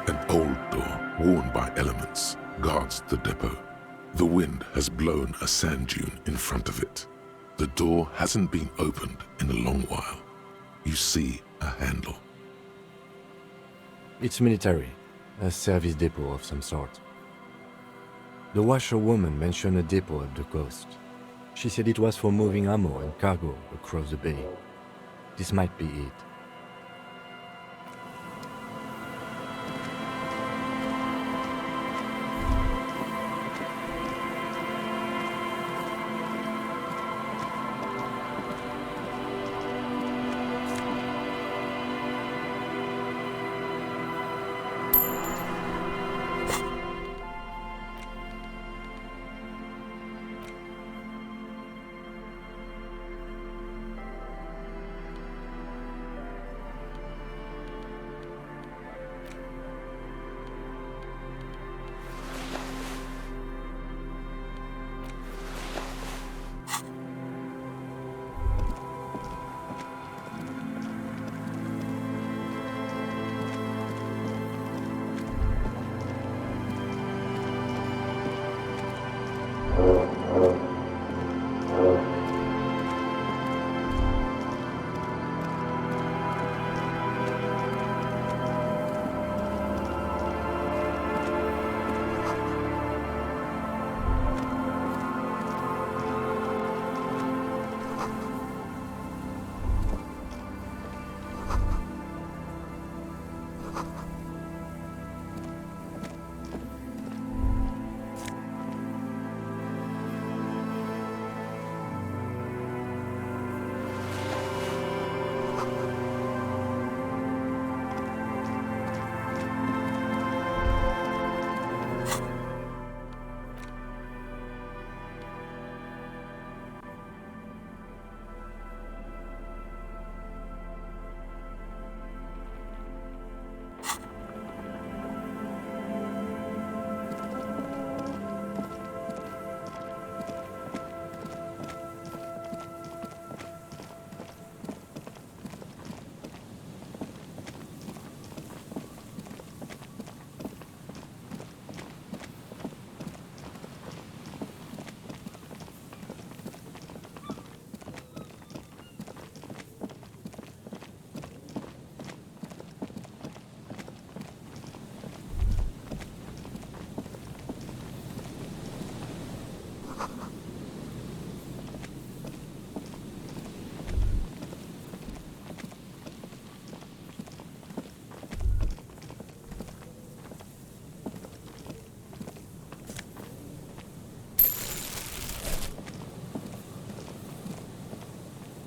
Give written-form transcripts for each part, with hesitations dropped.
An old door, worn by elements, guards the depot. The wind has blown a sand dune in front of it. The door hasn't been opened in a long while. You see a handle. It's military, a service depot of some sort. The washerwoman mentioned a depot up the coast. She said it was for moving ammo and cargo across the bay. This might be it.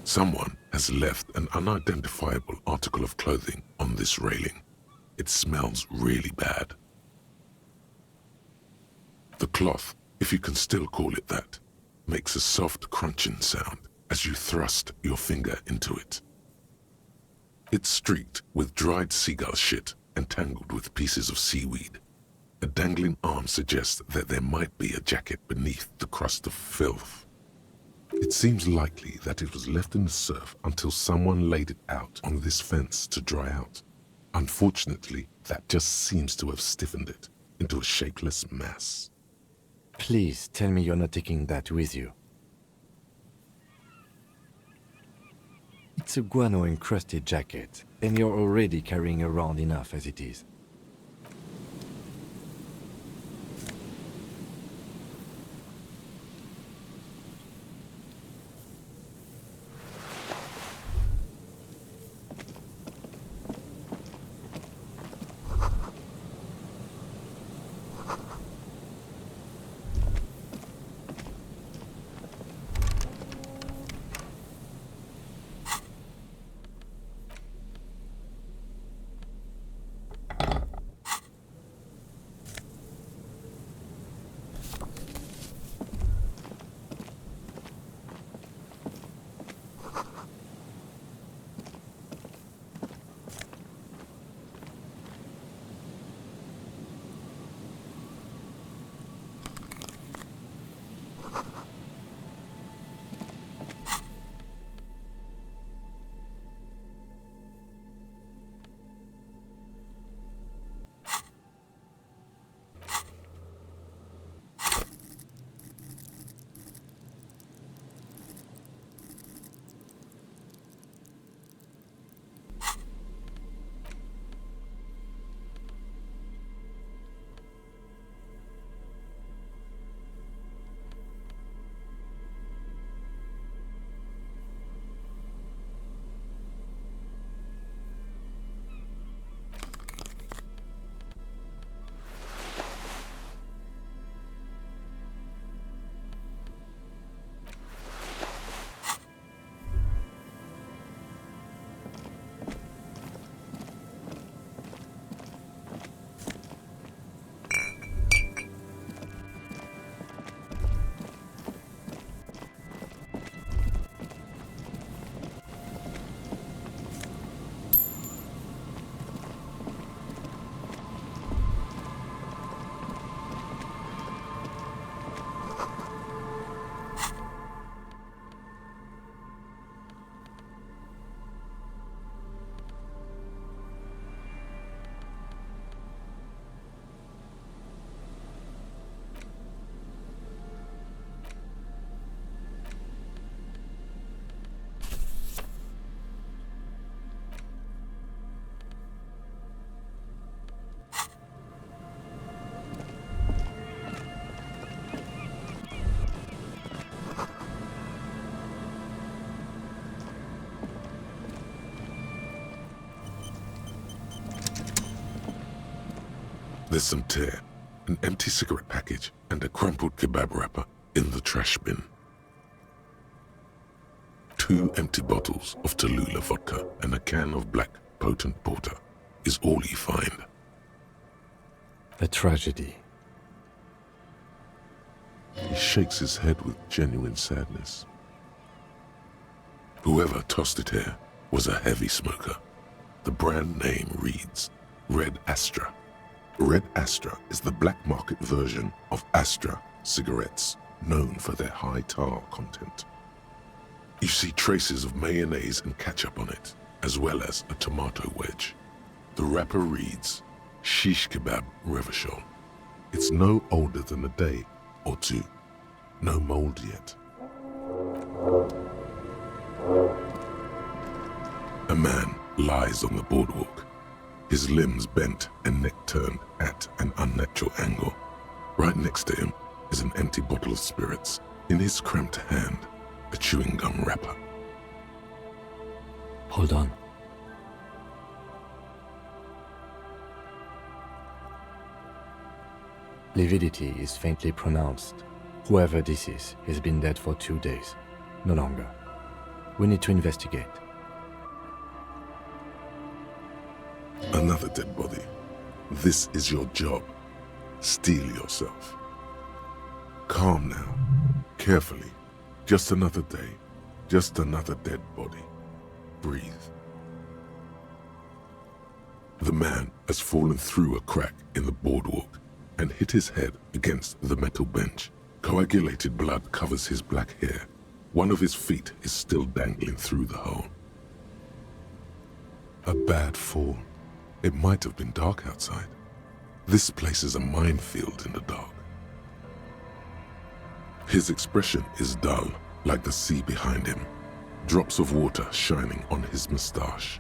Someone has left an unidentifiable article of clothing on this railing. It smells really bad. The cloth, if you can still call it that, makes a soft crunching sound as you thrust your finger into it. It's streaked with dried seagull shit and tangled with pieces of seaweed. A dangling arm suggests that there might be a jacket beneath the crust of filth. It seems likely that it was left in the surf until someone laid it out on this fence to dry out. Unfortunately, that just seems to have stiffened it into a shapeless mass. Please tell me you're not taking that with you. It's a guano-encrusted jacket, and you're already carrying around enough as it is. There's some tear, an empty cigarette package, and a crumpled kebab wrapper in the trash bin. 2 empty bottles of Tallulah vodka and a can of black potent porter is all you find. A tragedy. He shakes his head with genuine sadness. Whoever tossed it here was a heavy smoker. The brand name reads Red Astra. Red Astra is the black market version of Astra cigarettes, known for their high tar content. You see traces of mayonnaise and ketchup on it, as well as a tomato wedge. The wrapper reads Shish Kebab Revachol. It's no older than a day or two. No mold yet. A man lies on the boardwalk, his limbs bent and neck turned at an unnatural angle. Right next to him is an empty bottle of spirits. In his cramped hand, a chewing gum wrapper. Hold on. Lividity is faintly pronounced. Whoever this is has been dead for 2 days. No longer. We need to investigate. Another dead body. This is your job. Steel yourself. Calm now. Carefully. Just another day. Just another dead body. Breathe. The man has fallen through a crack in the boardwalk and hit his head against the metal bench. Coagulated blood covers his black hair. One of his feet is still dangling through the hole. A bad fall. It might have been dark outside. This place is a minefield in the dark. His expression is dull, like the sea behind him. drops of water shining on his moustache.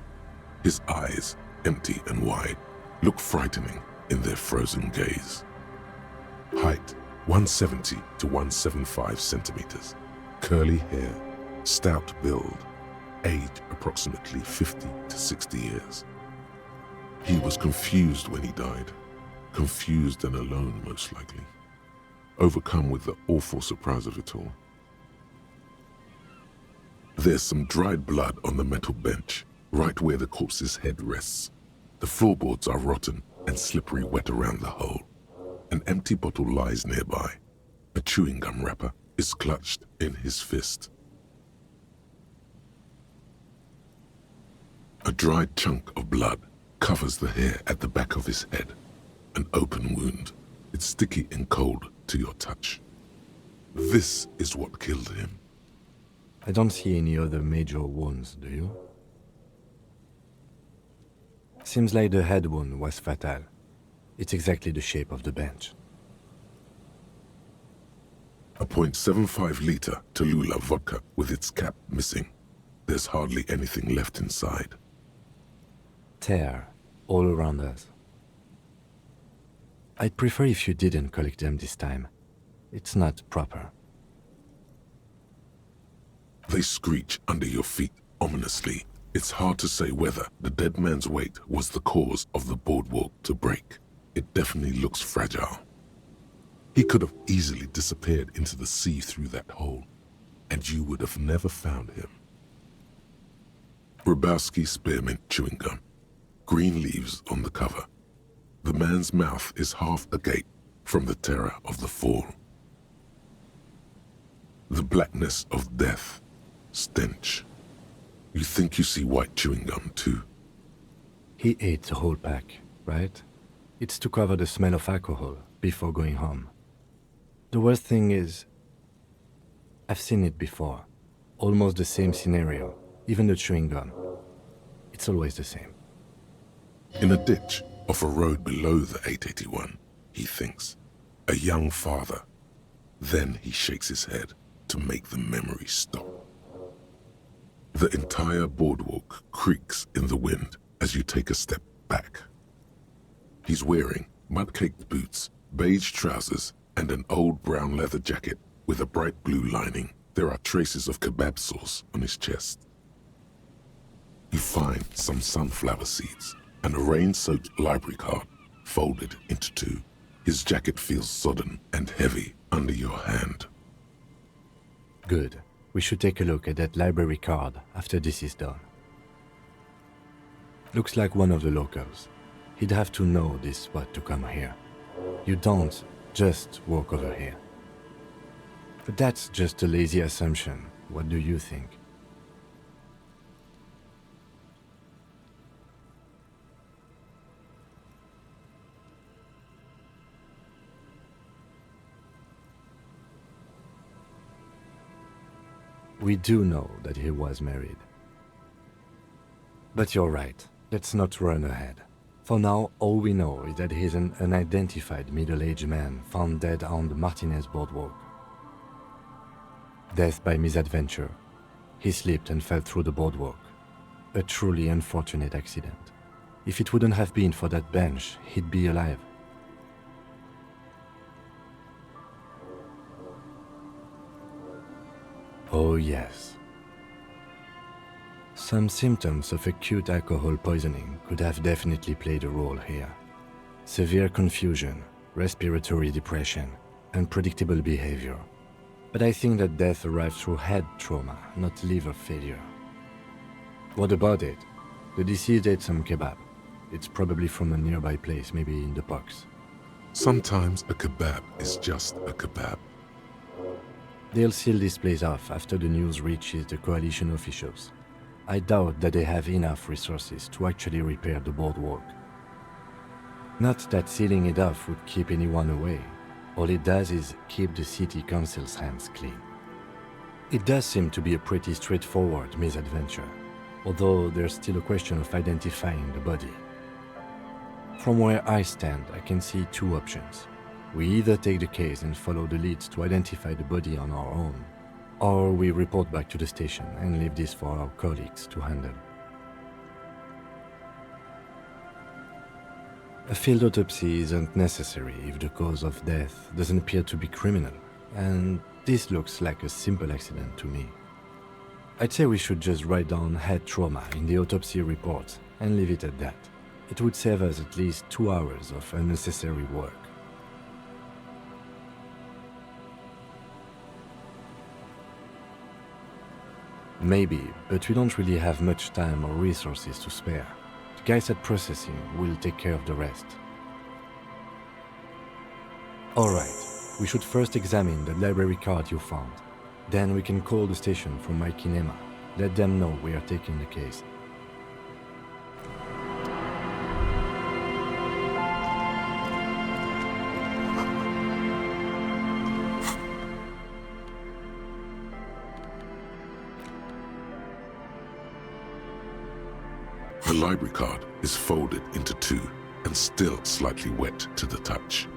His eyes, empty and wide, look frightening in their frozen gaze. Height, 170 to 175 centimeters. Curly hair, stout build, age approximately 50 to 60 years. He was confused when he died, confused and alone most likely, overcome with the awful surprise of it all. There's some dried blood on the metal bench, right where the corpse's head rests. The floorboards are rotten and slippery wet around the hole. An empty bottle lies nearby. A chewing gum wrapper is clutched in his fist. A dried chunk of blood covers the hair at the back of his head. An open wound. It's sticky and cold to your touch. This is what killed him. I don't see any other major wounds, do you? Seems like the head wound was fatal. It's exactly the shape of the bench. A .75 liter Tallulah vodka with its cap missing. There's hardly anything left inside. Tear all around us. I'd prefer if you didn't collect them this time. It's not proper. They screech under your feet ominously. It's hard to say whether the dead man's weight was the cause of the boardwalk to break. It definitely looks fragile. He could have easily disappeared into the sea through that hole, and you would have never found him. Grabowski spearmint chewing gum. Green leaves on the cover. The man's mouth is half agape from the terror of the fall. The blackness of death. Stench. You think you see white chewing gum too? He ate the whole pack, right? It's to cover the smell of alcohol before going home. The worst thing is, I've seen it before. Almost the same scenario, even the chewing gum. It's always the same. In a ditch off a road below the 881, he thinks. A young father. Then he shakes his head to make the memory stop. The entire boardwalk creaks in the wind as you take a step back. He's wearing mud-caked boots, beige trousers, and an old brown leather jacket with a bright blue lining. There are traces of kebab sauce on his chest. You find some sunflower seeds and a rain-soaked library card folded into two. His jacket feels sodden and heavy under your hand. Good. We should take a look at that library card after this is done. Looks like one of the locals. He'd have to know this spot to come here. You don't just walk over here. But that's just a lazy assumption. What do you think? We do know that he was married. But you're right, let's not run ahead. For now, all we know is that he's an unidentified middle-aged man found dead on the Martinez boardwalk. Death by misadventure. He slipped and fell through the boardwalk. A truly unfortunate accident. If it wouldn't have been for that bench, he'd be alive. Oh yes. Some symptoms of acute alcohol poisoning could have definitely played a role here. Severe confusion, respiratory depression, unpredictable behavior. But I think that death arrived through head trauma, not liver failure. What about it? The deceased ate some kebab. It's probably from a nearby place, maybe in the box. Sometimes a kebab is just a kebab. They'll seal this place off after the news reaches the coalition officials. I doubt that they have enough resources to actually repair the boardwalk. Not that sealing it off would keep anyone away. All it does is keep the city council's hands clean. It does seem to be a pretty straightforward misadventure, although there's still a question of identifying the body. From where I stand, I can see two options. We either take the case and follow the leads to identify the body on our own, Or we report back to the station and leave this for our colleagues to handle. A field autopsy isn't necessary if the cause of death doesn't appear to be criminal, and this looks like a simple accident to me. I'd say we should just write down head trauma in the autopsy report and leave it at that. It would save us at least 2 hours of unnecessary work. Maybe, but we don't really have much time or resources to spare. The guys at processing will take care of the rest. Alright, we should first examine the library card you found. Then we can call the station from my kinema. Let them know we are taking the case. The library card is folded into two and still slightly wet to the touch.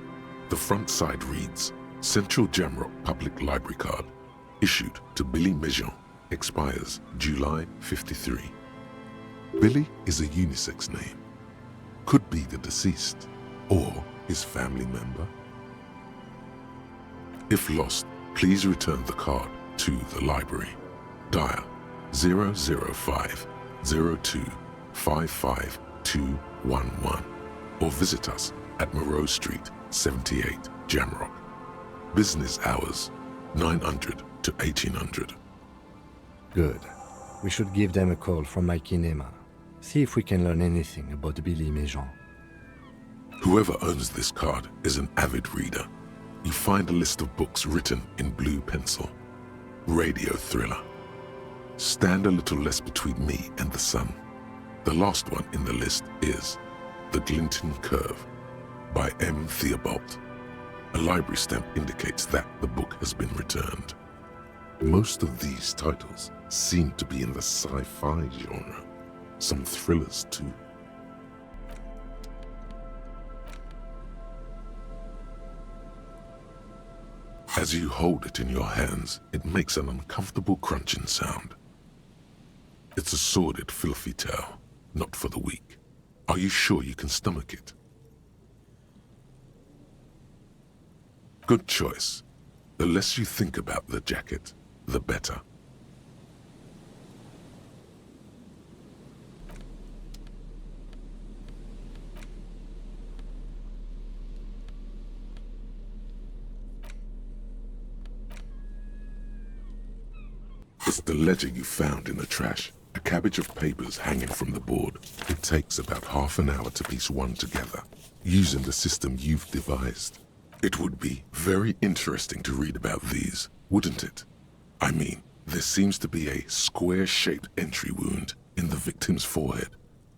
The front side reads, Central Jamrock Public Library Card, issued to Billy Mejean, expires July 53. Billy is a unisex name. Could be the deceased or his family member. If lost, please return the card to the library. Dial 005 02 55211 or visit us at Moreau Street, 78, Jamrock. Business hours, 900 to 1800. Good. We should give them a call from my kinema. See if we can learn anything about Billy Mejean. Whoever owns this card is an avid reader. You find a list of books written in blue pencil. Radio thriller. Stand a little less between me and the sun. The last one in the list is The Glinton Curve by M. Theobald. A library stamp indicates that the book has been returned. Most of these titles seem to be in the sci-fi genre. Some thrillers too. As you hold it in your hands, it makes an uncomfortable crunching sound. It's a sordid, filthy tale, not for the weak. Are you sure you can stomach it? Good choice. The less you think about the jacket, the better. It's the ledger you found in the trash. A cabbage of papers hanging from the board. It takes about half an hour to piece one together, using the system you've devised. It would be very interesting to read about these, wouldn't it? I mean, there seems to be a square-shaped entry wound in the victim's forehead.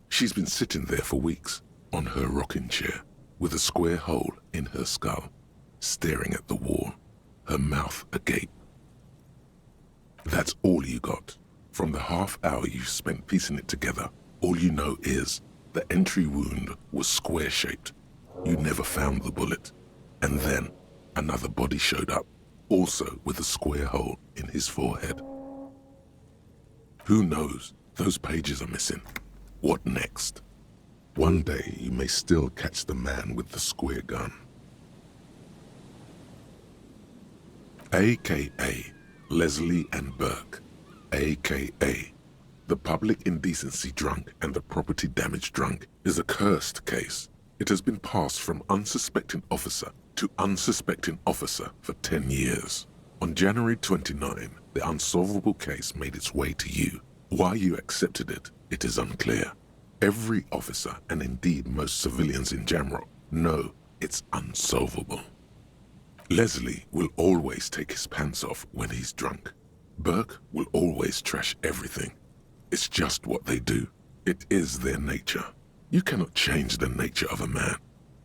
She's been sitting there for weeks, on her rocking chair, with a square hole in her skull, staring at the wall, her mouth agape. That's all you got. From the half hour you spent piecing it together, all you know is the entry wound was square-shaped. You never found the bullet. And then another body showed up, also with a square hole in his forehead. Who knows? Those pages are missing. What next? One day you may still catch the man with the square gun. AKA Leslie and Burke. AKA the public indecency drunk and the property damage drunk is a cursed case. It has been passed from unsuspecting officer to unsuspecting officer for 10 years. On January 29, the unsolvable case made its way to you. Why you accepted it, it is unclear. Every officer, and indeed most civilians in Jamrock, know it's unsolvable. Leslie will always take his pants off when he's drunk. Burke will always trash everything. It's just what they do. It is their nature. You cannot change the nature of a man,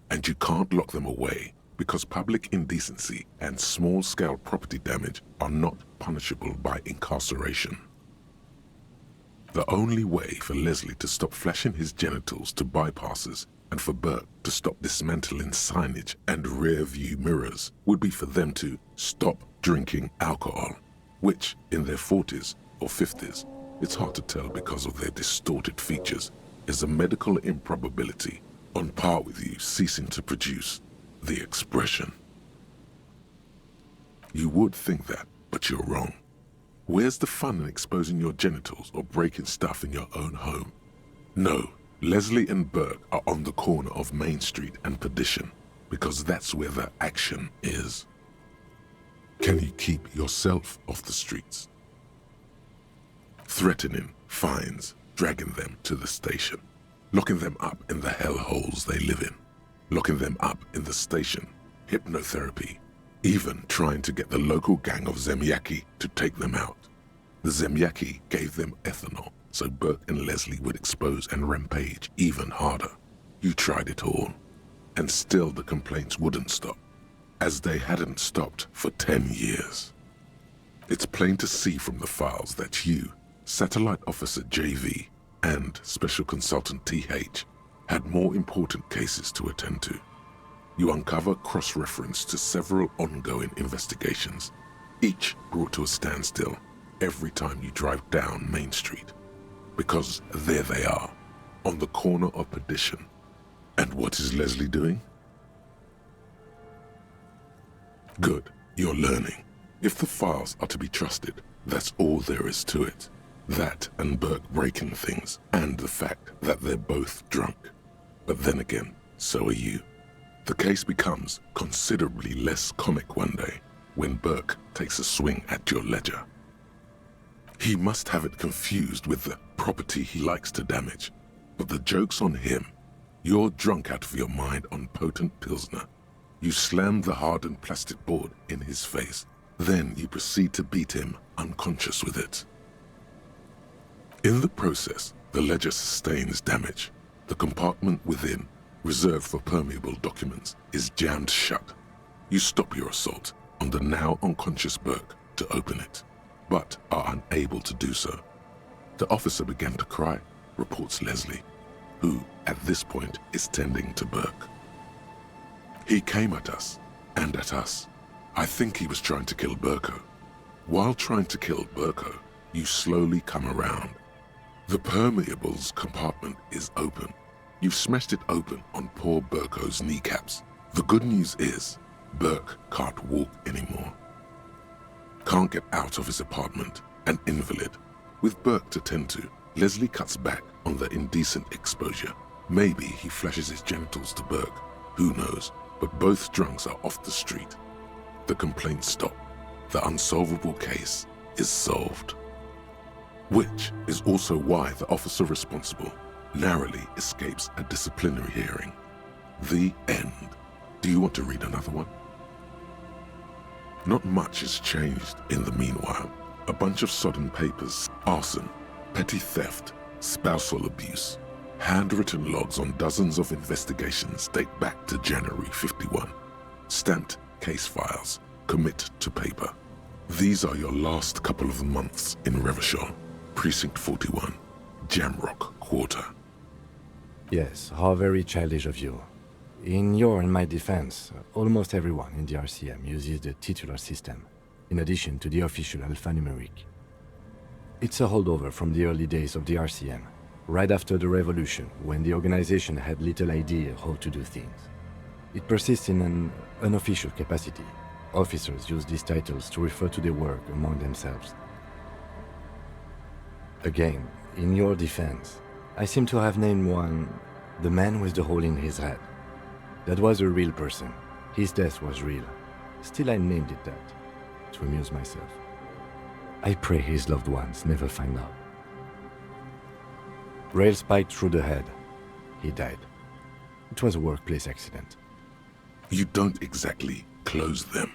and you can't lock them away because public indecency and small-scale property damage are not punishable by incarceration. The only way for Leslie to stop flashing his genitals to bypassers and for Burke to stop dismantling signage and rear-view mirrors would be for them to stop drinking alcohol. which, in their 40s or 50s, it's hard to tell because of their distorted features, is a medical improbability on par with you ceasing to produce the expression. You would think that, but you're wrong. Where's the fun in exposing your genitals or breaking stuff in your own home? No, Leslie and Burke are on the corner of Main Street and Perdition, because that's where the action is. Can you keep yourself off the streets? Threatening fines, dragging them to the station, locking them up in the hellholes they live in, locking them up in the station, hypnotherapy, even trying to get the local gang of Zemyaki to take them out. The Zemyaki gave them ethanol, so Burke and Leslie would expose and rampage even harder. You tried it all, and still the complaints wouldn't stop, as they hadn't stopped for 10 years. It's plain to see from the files that you, Satellite Officer JV, and Special Consultant TH had more important cases to attend to. You uncover cross-reference to several ongoing investigations, each brought to a standstill every time you drive down Main Street. Because there they are, on the corner of Perdition. And what is Leslie doing? Good, you're learning. If the files are to be trusted, that's all there is to it. That and Burke breaking things, and the fact that they're both drunk. But then again, so are you. The case becomes considerably less comic one day when Burke takes a swing at your ledger. He must have it confused with the property he likes to damage. But the joke's on him. You're drunk out of your mind on potent Pilsner. You slam the hardened plastic board in his face. Then you proceed to beat him unconscious with it. In the process, the ledger sustains damage. The compartment within, reserved for permeable documents, is jammed shut. You stop your assault on the now unconscious Burke to open it, but are unable to do so. The officer began to cry, reports Leslie, who, at this point, is tending to Burke. He came at us, and at us. I think he was trying to kill Burko. While trying to kill Burko, you slowly come around. The permeables compartment is open. You've smashed it open on poor Burko's kneecaps. The good news is, Burke can't walk anymore. Can't get out of his apartment, an invalid. With Burke to tend to, Leslie cuts back on the indecent exposure. Maybe he flashes his genitals to Burke, who knows, but both drunks are off the street. The complaints stop. The unsolvable case is solved. Which is also why the officer responsible narrowly escapes a disciplinary hearing. The end. Do you want to read another one? Not much has changed in the meanwhile. A bunch of sodden papers, arson, petty theft, spousal abuse, handwritten logs on dozens of investigations date back to January 51. Stamped case files, commit to paper. These are your last couple of months in Revachol, Precinct 41, Jamrock Quarter. Yes, how very childish of you. In your and my defense, almost everyone in the RCM uses the titular system, in addition to the official alphanumeric. It's a holdover from the early days of the RCM, right after the revolution, when the organization had little idea how to do things. It persists in an unofficial capacity. Officers use these titles to refer to their work among themselves. Again, in your defense, I seem to have named one, the man with the hole in his head. That was a real person. His death was real. Still, I named it that, to amuse myself. I pray his loved ones never find out. Rail spiked through the head. He died. It was a workplace accident. You don't exactly close them.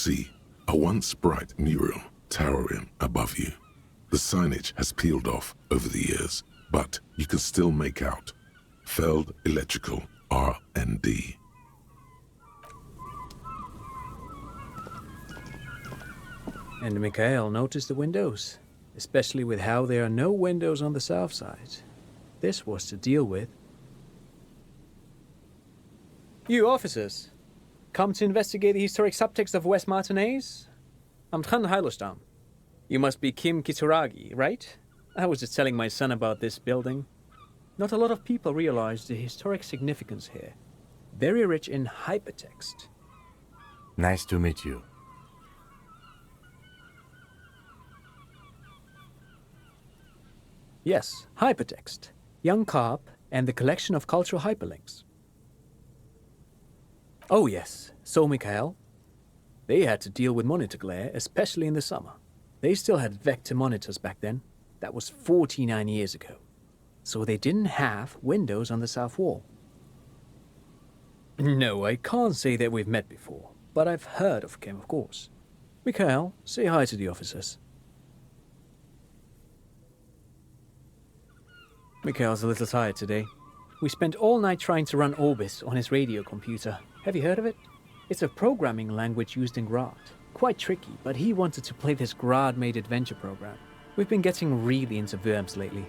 see a once bright mural towering above you. The signage has peeled off over the years, but you can still make out Feld Electrical R&D. And Mikhail noticed the windows, especially with how there are no windows on the south side. This was to deal with. You officers, come to investigate the historic subtext of West Martinez? I'm Tran Heilostam. You must be Kim Kitsuragi, right? I was just telling my son about this building. Not a lot of people realize the historic significance here. Very rich in hypertext. Nice to meet you. Yes, hypertext. Young Carp and the collection of cultural hyperlinks. Oh yes, so Mikhail. They had to deal with monitor glare, especially in the summer. They still had vector monitors back then. That was 49 years ago. So they didn't have windows on the south wall. No, I can't say that we've met before, but I've heard of Kim, of course. Mikhail, say hi to the officers. Mikhail's a little tired today. We spent all night trying to run Orbis on his radio computer. Have you heard of it? It's a programming language used in Grad. Quite tricky, but he wanted to play this Grad-made adventure program. We've been getting really into Worms lately.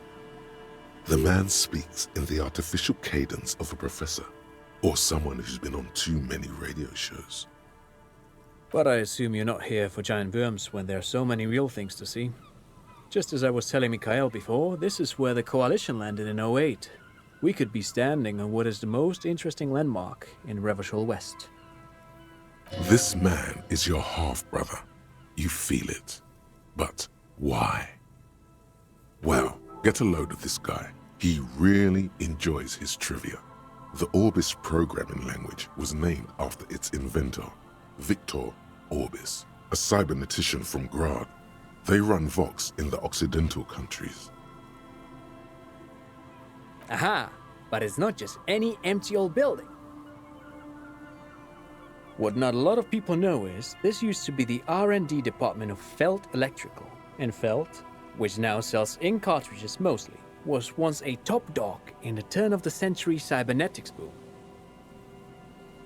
The man speaks in the artificial cadence of a professor, or someone who's been on too many radio shows. But I assume you're not here for giant worms when there are so many real things to see. Just as I was telling Mikhail before, this is where the Coalition landed in '08. We could be standing on what is the most interesting landmark in Revachol West. This man is your half-brother. You feel it. But why? Well, get a load of this guy. He really enjoys his trivia. The Orbis programming language was named after its inventor, Victor Orbis, a cybernetician from Grad. They run Vox in the Occidental countries. Aha! But it's not just any empty old building. What not a lot of people know is this used to be the R&D department of Feld Electrical. And Feld, which now sells ink cartridges mostly, was once a top dog in the turn-of-the-century cybernetics boom.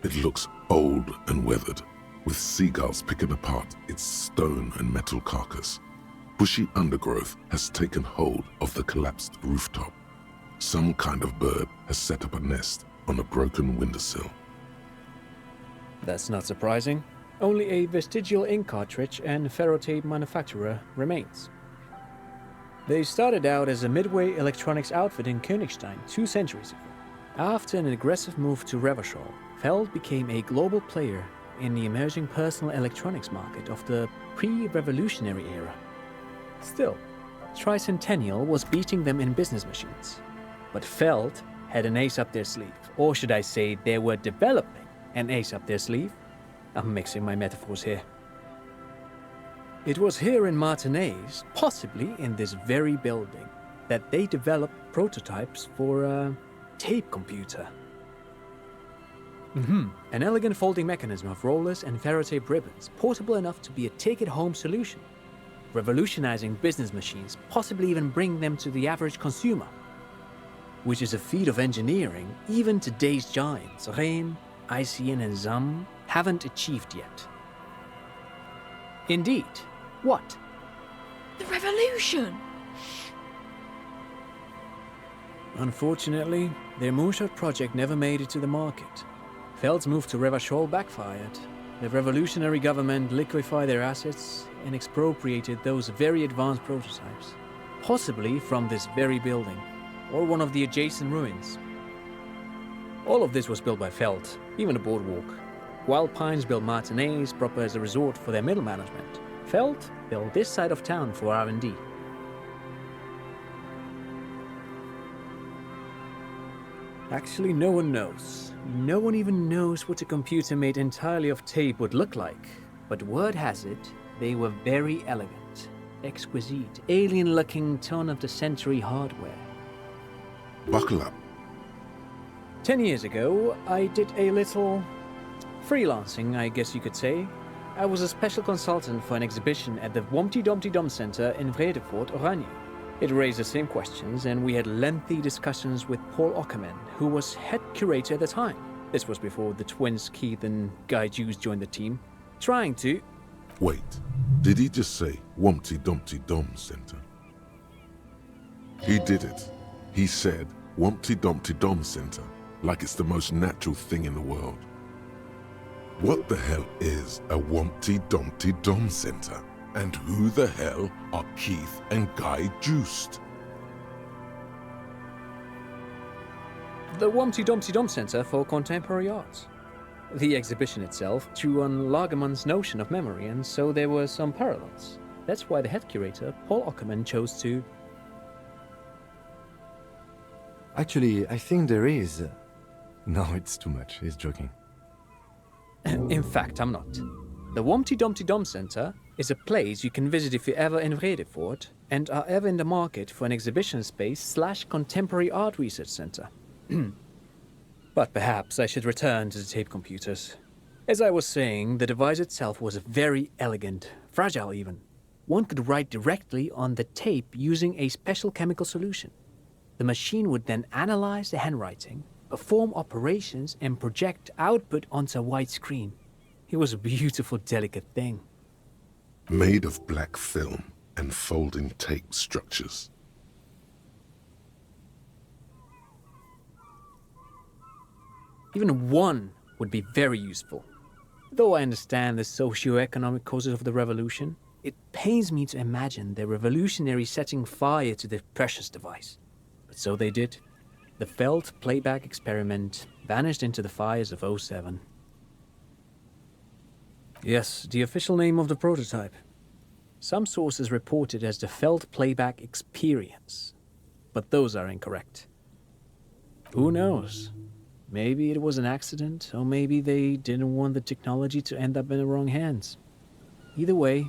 It looks old and weathered, with seagulls picking apart its stone and metal carcass. Bushy undergrowth has taken hold of the collapsed rooftop. Some kind of bird has set up a nest on a broken windowsill. That's not surprising. Only a vestigial ink cartridge and ferrotape manufacturer remains. They started out as a midway electronics outfit in Königstein 2 centuries ago. After an aggressive move to Revachol, Feld became a global player in the emerging personal electronics market of the pre-revolutionary era. Still, Tricentennial was beating them in business machines. But Feld had an ace up their sleeve, or should I say they were developing an ace up their sleeve? I'm mixing my metaphors here. It was here in Martinez, possibly in this very building, that they developed prototypes for a tape computer. An elegant folding mechanism of rollers and ferrotape ribbons, portable enough to be a take-it-home solution, revolutionizing business machines, possibly even bringing them to the average consumer, which is a feat of engineering even today's giants, Rehm, ICN and ZAM, haven't achieved yet. Indeed. What? The revolution! Unfortunately, their moonshot project never made it to the market. Feld's move to Revachol backfired. The revolutionary government liquefied their assets and expropriated those very advanced prototypes, possibly from this very building, or one of the adjacent ruins. All of this was built by Feld, even the boardwalk. Wild Pines built Martinez proper as a resort for their middle management. Feld built this side of town for R&D. Actually, no one knows. No one even knows what a computer made entirely of tape would look like. But word has it, they were very elegant, exquisite, alien-looking turn-of-the-century hardware. Buckle up. 10 years ago, I did a little freelancing, I guess you could say. I was a special consultant for an exhibition at the Wompty Dumpty Dum Center in Vredefort, Oranje. It raised the same questions, and we had lengthy discussions with Paul Ockerman, who was head curator at the time. This was before the twins Keith and Guy Juice joined the team, trying to... Wait, did he just say Wompty Dumpty Dum Center? He did it. He said Wompty Dumpty Dum Center, like it's the most natural thing in the world. What the hell is a Wompty Dumpty Dum Center? And who the hell are Keith and Guy Juiced? The Wompty Dumpty Dum Center for Contemporary Art. The exhibition itself drew on Lagerman's notion of memory, and so there were some parallels. That's why the head curator, Paul Ockerman, chose to... Actually, I think there is. No, it's too much. He's joking. In fact, I'm not. The Wompty Dumpty Dum Center is a place you can visit if you're ever in Vredefort and are ever in the market for an exhibition space / contemporary art research center. But perhaps I should return to the tape computers. As I was saying, the device itself was very elegant, fragile even. One could write directly on the tape using a special chemical solution. The machine would then analyze the handwriting, perform operations, and project output onto a white screen. It was a beautiful, delicate thing. Made of black film and folding tape structures. Even one would be very useful. Though I understand the socio-economic causes of the revolution, it pains me to imagine the revolutionaries setting fire to the precious device. But so they did. The Feld playback experiment vanished into the fires of '07. Yes, the official name of the prototype. Some sources report it as the Feld Playback Experience, but those are incorrect. Who knows? Maybe it was an accident, or maybe they didn't want the technology to end up in the wrong hands. Either way,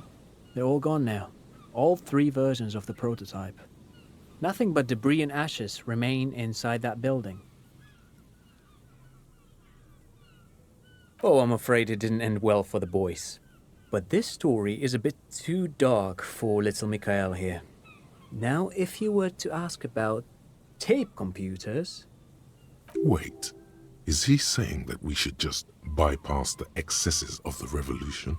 they're all gone now. All 3 versions of the prototype. Nothing but debris and ashes remain inside that building. Oh, I'm afraid it didn't end well for the boys. But this story is a bit too dark for little Mikhail here. Now, if you were to ask about tape computers... Wait, is he saying that we should just bypass the excesses of the revolution?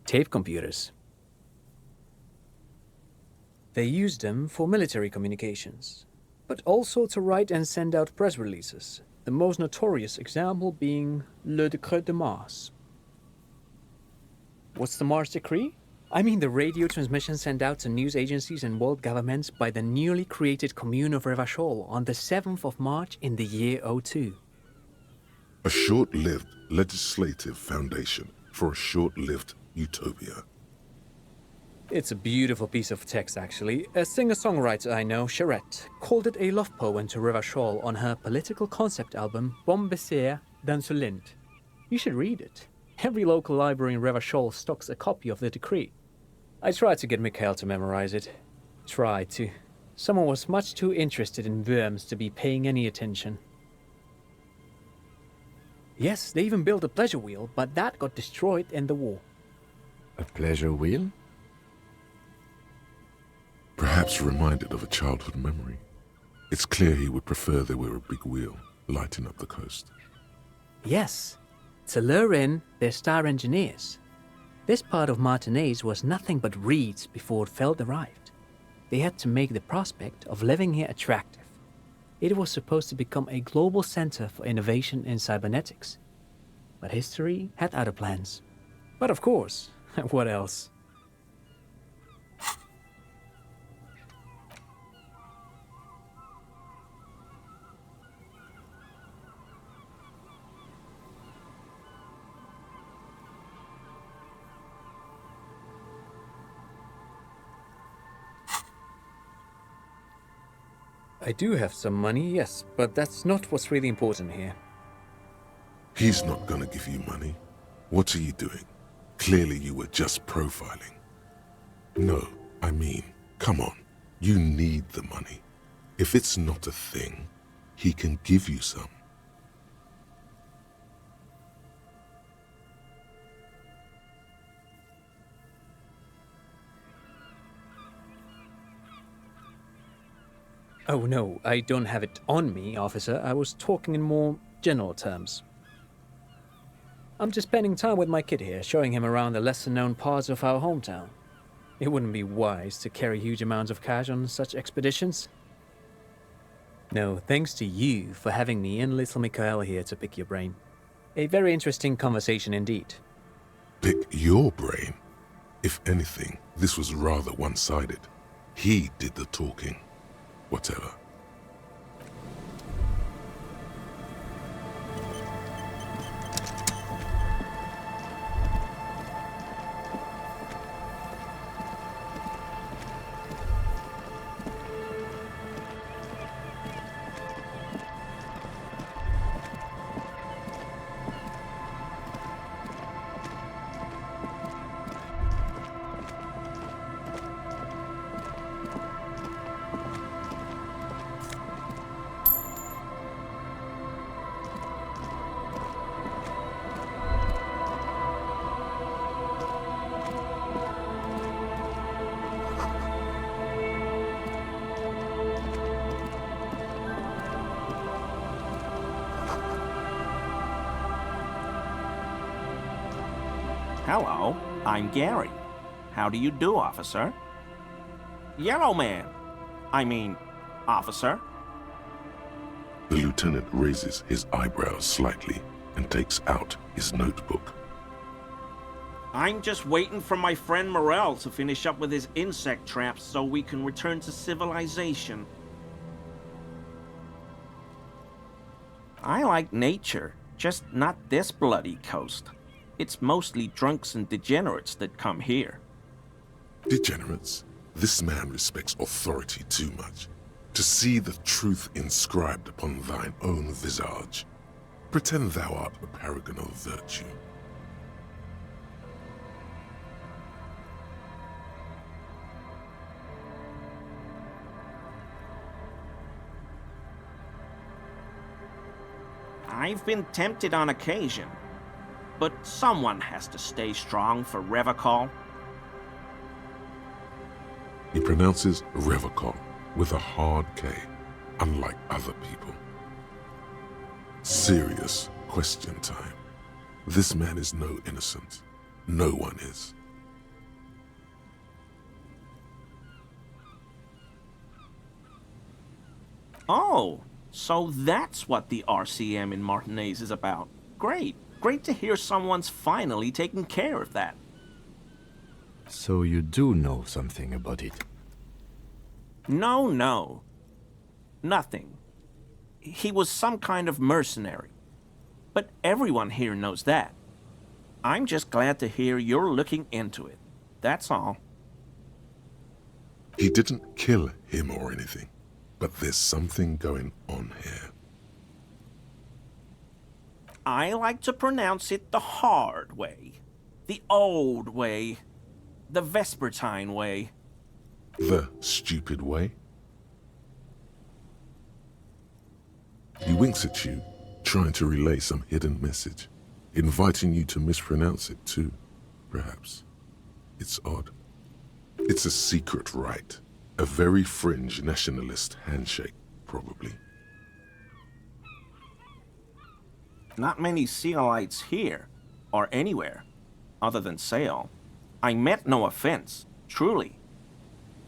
Tape computers. They used them for military communications, but also to write and send out press releases, the most notorious example being Le Décret de Mars. What's the Mars Decree? I mean the radio transmission sent out to news agencies and world governments by the newly created Commune of Revachol on the 7th of March in the year '02. A short-lived legislative foundation for a short-lived utopia. It's a beautiful piece of text, actually. A singer-songwriter I know, Charette, called it a love poem to Revachol on her political concept album, Bon Baiser dans le Lind. You should read it. Every local library in Revachol stocks a copy of the decree. I tried to get Mikhail to memorize it. Tried to. Someone was much too interested in worms to be paying any attention. Yes, they even built a pleasure wheel, but that got destroyed in the war. A pleasure wheel? Perhaps reminded of a childhood memory. It's clear he would prefer there were a big wheel lighting up the coast. Yes, to lure in their star engineers. This part of Martinaise was nothing but reeds before Feld arrived. They had to make the prospect of living here attractive. It was supposed to become a global center for innovation in cybernetics. But history had other plans. But of course, what else? I do have some money, yes, but that's not what's really important here. He's not gonna give you money. What are you doing? Clearly you were just profiling. No, I mean, come on. You need the money. If it's not a thing, he can give you some. Oh no, I don't have it on me, officer. I was talking in more general terms. I'm just spending time with my kid here, showing him around the lesser-known parts of our hometown. It wouldn't be wise to carry huge amounts of cash on such expeditions. No, thanks to you for having me and little Mikael here to pick your brain. A very interesting conversation indeed. Pick your brain? If anything, this was rather one-sided. He did the talking. Whatever. Hello, I'm Gary. How do you do, officer? Yellow man. I mean, officer. The lieutenant raises his eyebrows slightly and takes out his notebook. I'm just waiting for my friend Morel to finish up with his insect traps so we can return to civilization. I like nature, just not this bloody coast. It's mostly drunks and degenerates that come here. Degenerates? This man respects authority too much. To see the truth inscribed upon thine own visage. Pretend thou art a paragon of virtue. I've been tempted on occasion, but someone has to stay strong for Revacol. He pronounces Revacol with a hard K, unlike other people. Serious question time. This man is no innocent. No one is. Oh, so that's what the RCM in Martinez is about. Great. Great to hear someone's finally taking care of that. So you do know something about it? No. Nothing. He was some kind of mercenary. But everyone here knows that. I'm just glad to hear you're looking into it. That's all. He didn't kill him or anything, but there's something going on here. I like to pronounce it the hard way. The old way. The Vespertine way. The stupid way? He winks at you, trying to relay some hidden message, inviting you to mispronounce it too, perhaps. It's odd. It's a secret rite, a very fringe nationalist handshake, probably. Not many Sealites here, or anywhere, other than Sail. I meant no offense, truly.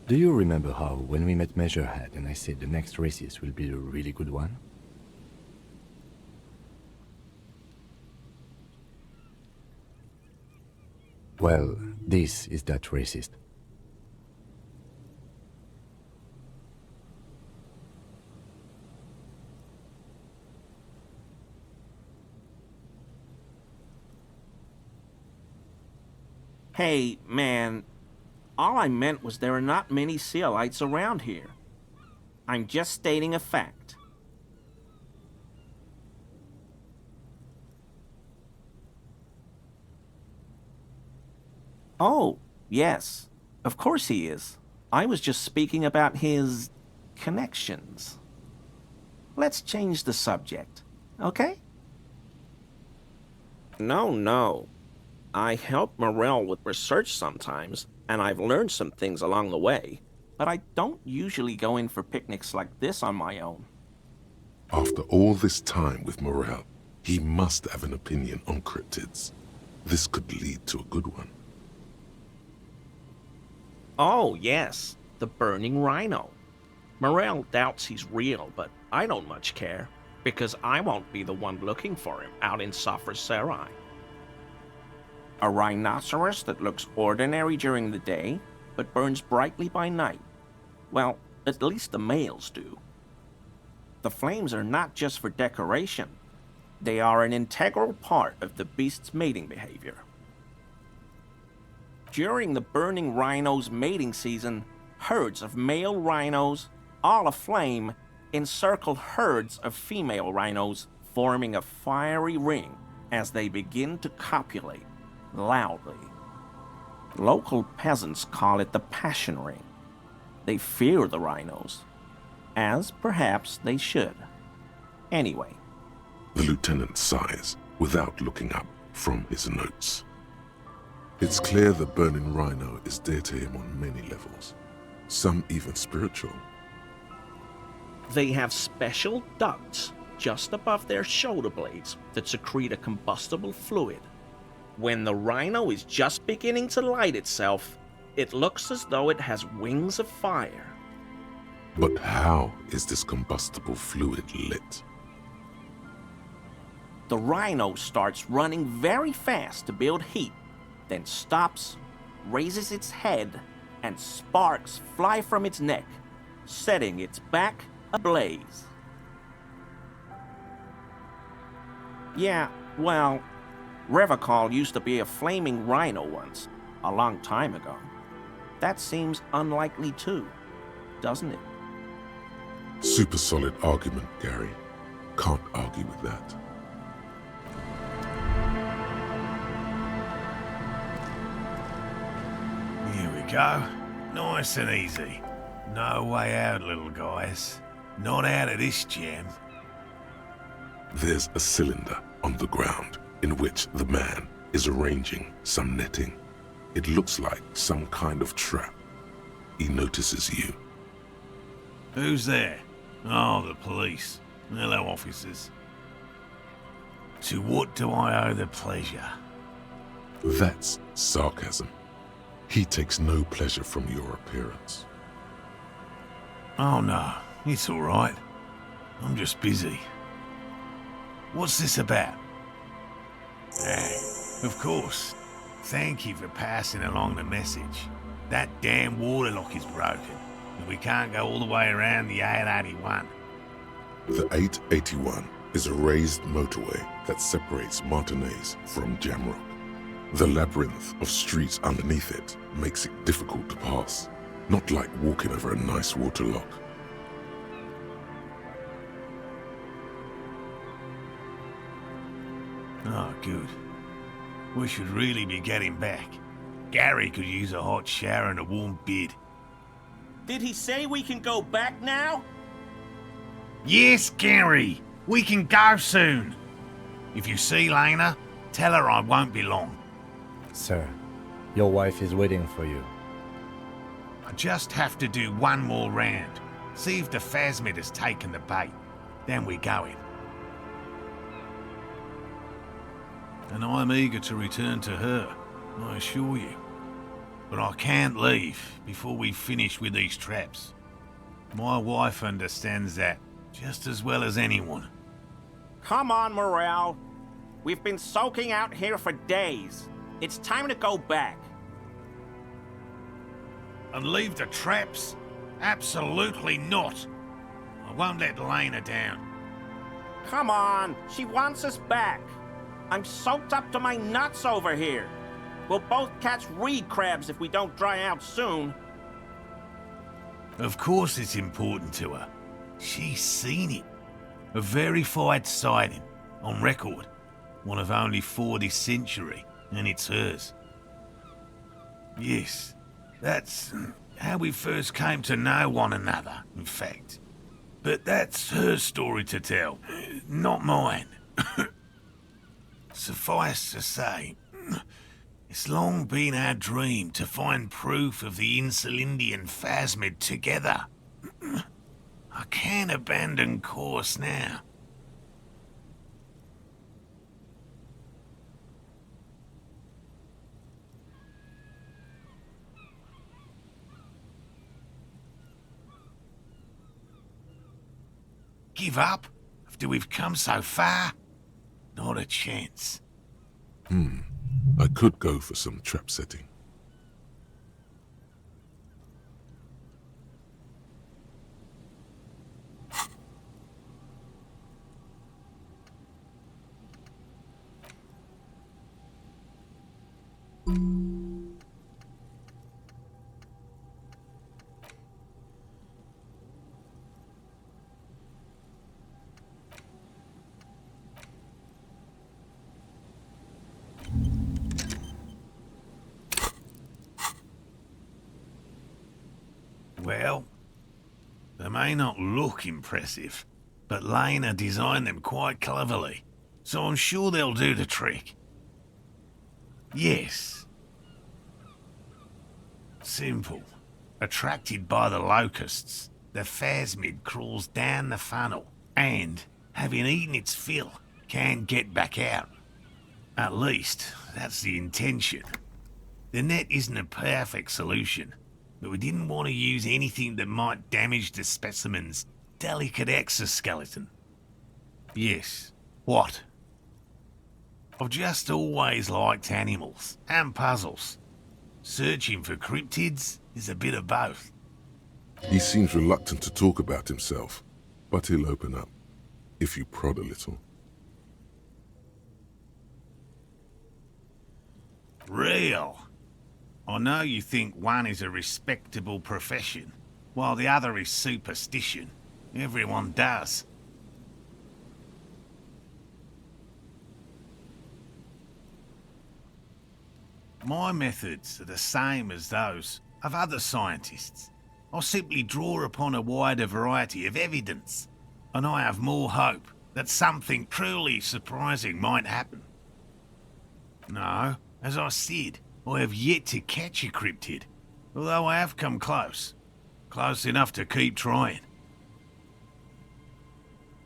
Do you remember how, when we met Measurehead and I said the next racist will be a really good one? Well, this is that racist. Hey, man, all I meant was there are not many Sealites around here. I'm just stating a fact. Oh, yes, of course he is. I was just speaking about his connections. Let's change the subject, okay? No. I help Morel with research sometimes, and I've learned some things along the way, but I don't usually go in for picnics like this on my own. After all this time with Morel, he must have an opinion on cryptids. This could lead to a good one. Oh, yes, the burning rhino. Morel doubts he's real, but I don't much care, because I won't be the one looking for him out in Safra Serai. A rhinoceros that looks ordinary during the day, but burns brightly by night. Well, at least the males do. The flames are not just for decoration. They are an integral part of the beast's mating behavior. During the burning rhino's mating season, herds of male rhinos, all aflame, encircle herds of female rhinos, forming a fiery ring as they begin to copulate loudly. Local peasants call it the passion ring. They fear the rhinos, as perhaps they should. Anyway. The lieutenant sighs without looking up from his notes. It's clear the burning rhino is dear to him on many levels, some even spiritual. They have special ducts just above their shoulder blades that secrete a combustible fluid. When the rhino is just beginning to light itself, it looks as though it has wings of fire. But how is this combustible fluid lit? The rhino starts running very fast to build heat, then stops, raises its head, and sparks fly from its neck, setting its back ablaze. Yeah, well, Revacol used to be a flaming rhino once, a long time ago. That seems unlikely too, doesn't it? Super solid argument, Gary. Can't argue with that. Here we go. Nice and easy. No way out, little guys. Not out of this jam. There's a cylinder on the ground in which the man is arranging some netting. It looks like some kind of trap. He notices you. Who's there? Oh, the police. Hello, officers. To what do I owe the pleasure? That's sarcasm. He takes no pleasure from your appearance. Oh no, it's all right. I'm just busy. What's this about? Of course. Thank you for passing along the message. That damn water lock is broken, and we can't go all the way around the 881. The 881 is a raised motorway that separates Martinez from Jamrock. The labyrinth of streets underneath it makes it difficult to pass, not like walking over a nice water lock. Oh, good. We should really be getting back. Gary could use a hot shower and a warm bed. Did he say we can go back now? Yes, Gary! We can go soon! If you see Lena, tell her I won't be long. Sir, your wife is waiting for you. I just have to do one more round. See if the phasmid has taken the bait. Then we're going. And I'm eager to return to her, I assure you. But I can't leave before we finish with these traps. My wife understands that just as well as anyone. Come on, Morel. We've been soaking out here for days. It's time to go back. And leave the traps? Absolutely not. I won't let Lena down. Come on, she wants us back. I'm soaked up to my nuts over here. We'll both catch reed crabs if we don't dry out soon. Of course it's important to her. She's seen it. A verified sighting, on record. One of only 4 this century, and it's hers. Yes, that's How we first came to know one another, in fact. But that's her story to tell, not mine. Suffice to say, it's long been our dream to find proof of the Insulindian phasmid together. I can't abandon course now. Give up after we've come so far? Not a chance. I could go for some trap setting. Well, they may not look impressive, but Lena designed them quite cleverly, so I'm sure they'll do the trick. Yes. Simple. Attracted by the locusts, the phasmid crawls down the funnel and, having eaten its fill, can get back out. At least, that's the intention. The net isn't a perfect solution, but we didn't want to use anything that might damage the specimen's delicate exoskeleton. Yes. What? I've just always liked animals and puzzles. Searching for cryptids is a bit of both. He seems reluctant to talk about himself, but he'll open up, if you prod a little. Real. I know you think one is a respectable profession, while the other is superstition. Everyone does. My methods are the same as those of other scientists. I simply draw upon a wider variety of evidence, and I have more hope that something truly surprising might happen. No, as I said, I have yet to catch a cryptid, although I have come close. Close enough to keep trying.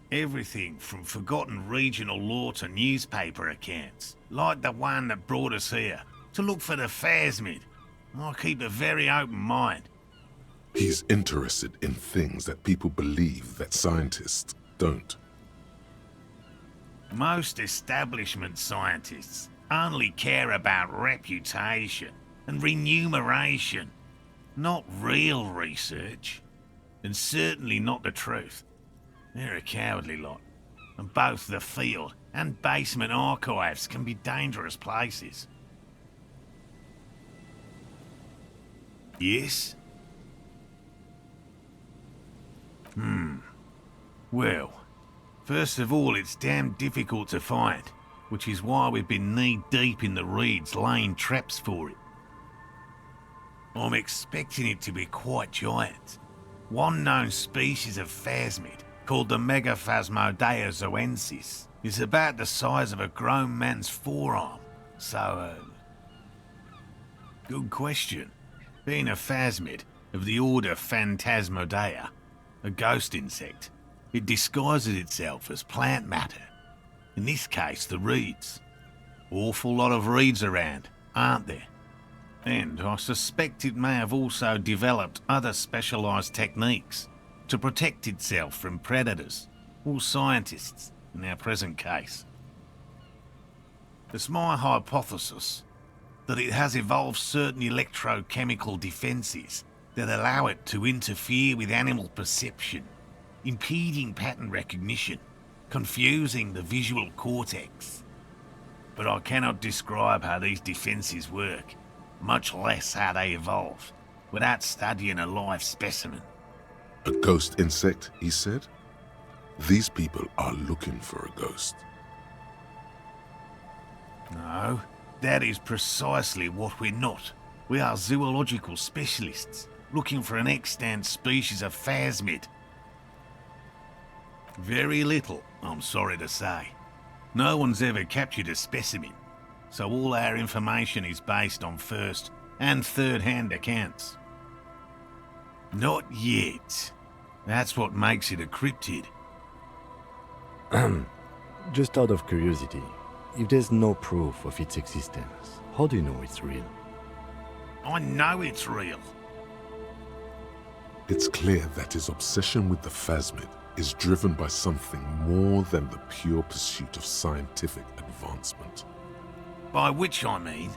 Everything from forgotten regional lore to newspaper accounts, like the one that brought us here, to look for the phasmid. I keep a very open mind. He's interested in things that people believe that scientists don't. Most establishment scientists only care about reputation and remuneration, not real research, and certainly not the truth. They're a cowardly lot, and both the field and basement archives can be dangerous places. Yes? Well, first of all, it's damn difficult to find, which is why we've been knee-deep in the reeds laying traps for it. I'm expecting it to be quite giant. One known species of phasmid, called the Megaphasmodea zoensis, is about the size of a grown man's forearm, so, good question. Being a phasmid of the order Phantasmodea, a ghost insect, it disguises itself as plant matter. In this case, the reeds. Awful lot of reeds around, aren't there? And I suspect it may have also developed other specialised techniques to protect itself from predators, or scientists in our present case. It's my hypothesis that it has evolved certain electrochemical defences that allow it to interfere with animal perception, impeding pattern recognition, confusing the visual cortex. But I cannot describe how these defences work, much less how they evolved, without studying a live specimen. A ghost insect, he said? These people are looking for a ghost. No, that is precisely what we're not. We are zoological specialists, looking for an extant species of phasmid. Very little, I'm sorry to say. No one's ever captured a specimen, so all our information is based on first and third-hand accounts. Not yet. That's what makes it a cryptid. Just out of curiosity, if there's no proof of its existence, how do you know it's real? I know it's real. It's clear that his obsession with the phasmid is driven by something more than the pure pursuit of scientific advancement. By which I mean,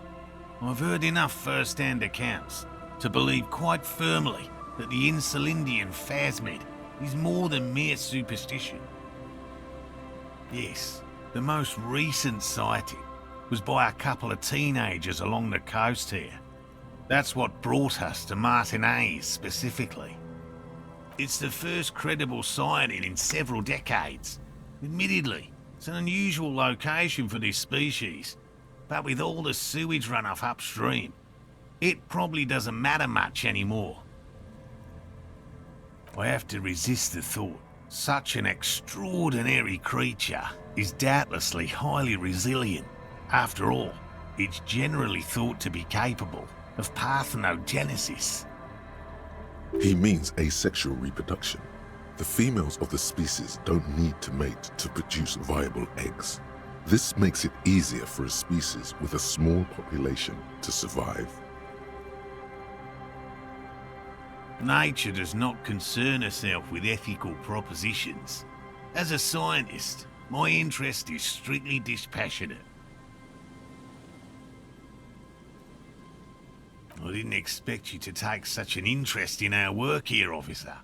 I've heard enough first-hand accounts to believe quite firmly that the Insulindian phasmid is more than mere superstition. Yes, the most recent sighting was by a couple of teenagers along the coast here. That's what brought us to Martinez specifically. It's the first credible sighting in several decades. Admittedly, it's an unusual location for this species, but with all the sewage runoff upstream, it probably doesn't matter much anymore. I have to resist the thought such an extraordinary creature is doubtlessly highly resilient. After all, it's generally thought to be capable of parthenogenesis. He means asexual reproduction. The females of the species don't need to mate to produce viable eggs. This makes it easier for a species with a small population to survive. Nature does not concern herself with ethical propositions. As a scientist, my interest is strictly dispassionate. I didn't expect you to take such an interest in our work here, officer.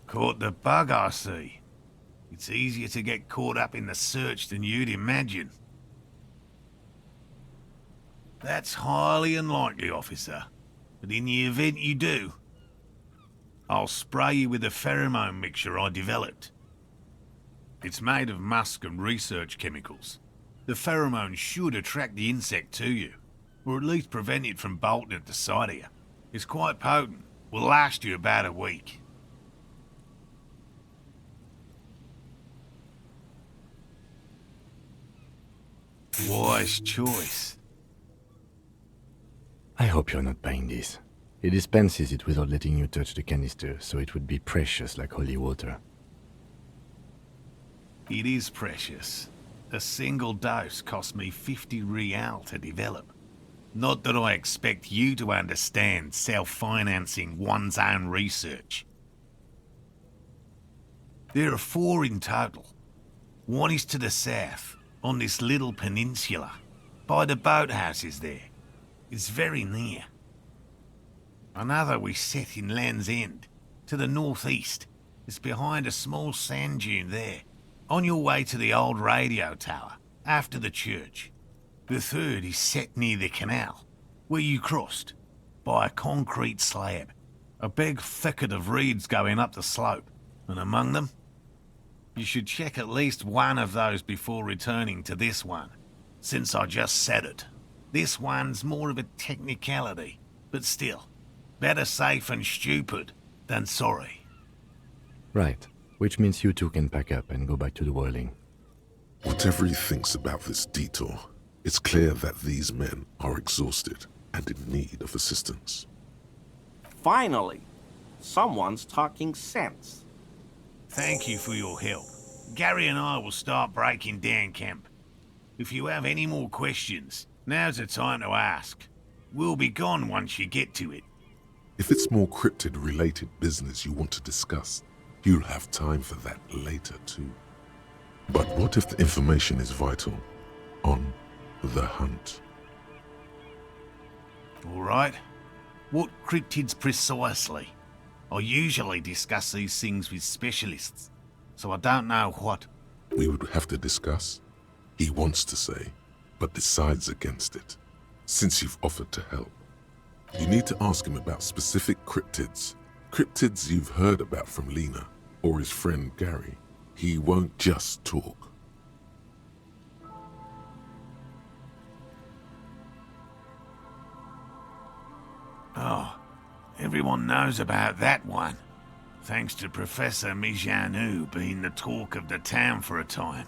Caught the bug, I see. It's easier to get caught up in the search than you'd imagine. That's highly unlikely, officer. But in the event you do, I'll spray you with a pheromone mixture I developed. It's made of musk and research chemicals. The pheromone should attract the insect to you, or at least prevent it from bolting at the sight of you. It's quite potent. Will last you about a week. Wise choice. I hope you're not buying this. He dispenses it without letting you touch the canister, so it would be precious like holy water. It is precious. A single dose cost me 50 real to develop. Not that I expect you to understand self-financing one's own research. There are 4 in total. One is to the south, on this little peninsula, by the boathouses there. It's very near. Another we set in Land's End, to the northeast. It's behind a small sand dune there, on your way to the old radio tower, after the church. The third is set near the canal, where you crossed, by a concrete slab. A big thicket of reeds going up the slope, and among them, you should check at least one of those before returning to this one, since I just said it. This one's more of a technicality, but still, better safe and stupid than sorry. Right, which means you two can pack up and go back to the whirling. Whatever he thinks about this detour, it's clear that these men are exhausted and in need of assistance. Finally, someone's talking sense. Thank you for your help. Gary and I will start breaking down camp. If you have any more questions, now's the time to ask. We'll be gone once you get to it. If it's more cryptid-related business you want to discuss, you'll have time for that later too. But what if the information is vital? On the hunt. All right. What cryptids precisely? I usually discuss these things with specialists, so I don't know what. We would have to discuss. He wants to say, but decides against it, since you've offered to help. You need to ask him about specific cryptids. Cryptids you've heard about from Lena. or his friend Gary, he won't just talk. Oh, everyone knows about that one. Thanks to Professor Mijanu being the talk of the town for a time.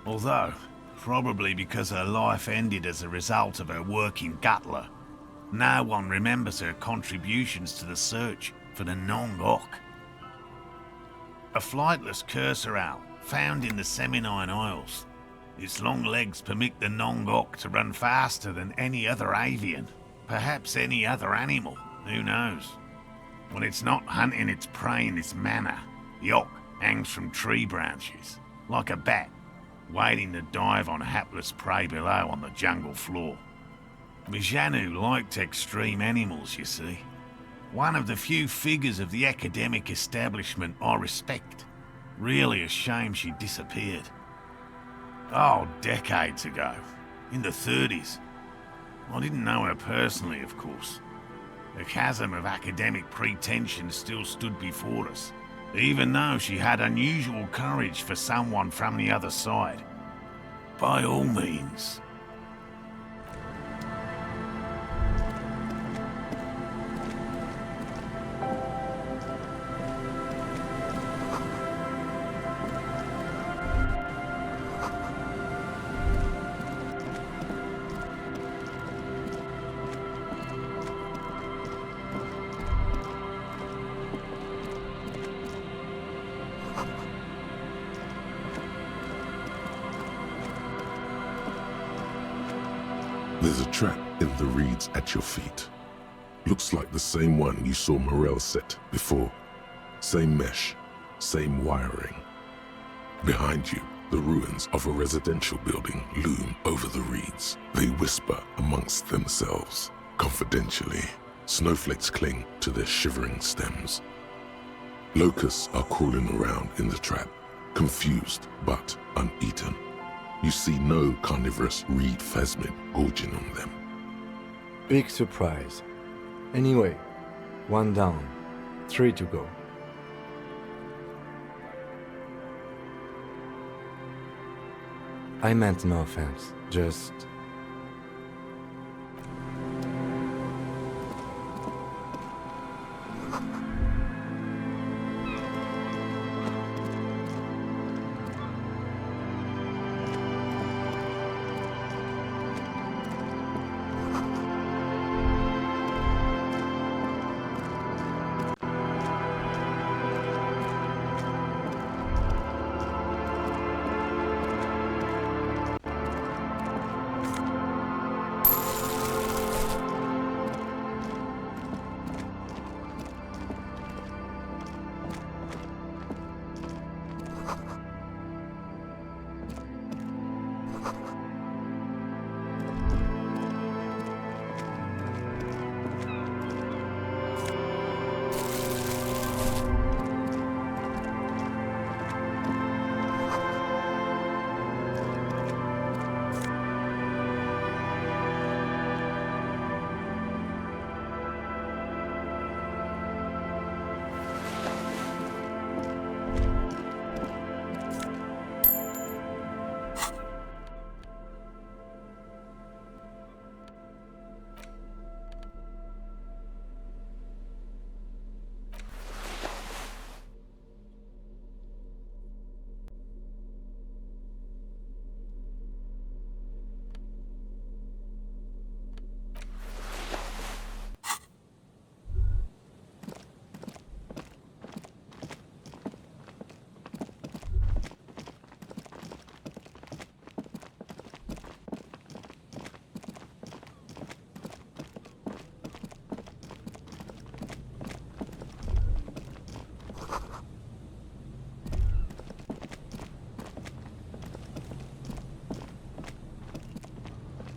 Although, probably because her life ended as a result of her work in Gutler, no one remembers her contributions to the search for the Nong-Ok. A flightless cursor owl found in the Seminine Isles. Its long legs permit the Nong-Ok to run faster than any other avian. Perhaps any other animal, who knows? When it's not hunting its prey in this manner, the Ock hangs from tree branches, like a bat, waiting to dive on hapless prey below on the jungle floor. Mijanu liked extreme animals, you see. One of the few figures of the academic establishment I respect. Really a shame she disappeared. Oh, decades ago. In the 30s. I didn't know her personally, of course. The chasm of academic pretension still stood before us, even though she had unusual courage for someone from the other side. By all means. There's a trap in the reeds at your feet. Looks like the same one you saw Morel set before. Same mesh, same wiring. Behind you, the ruins of a residential building loom over the reeds. They whisper amongst themselves. Confidentially, snowflakes cling to their shivering stems. Locusts are crawling around in the trap, confused but uneaten. You see no carnivorous reed phasmid gorging on them. Big surprise. Anyway, 1 down, 3 to go. I meant no offense, just...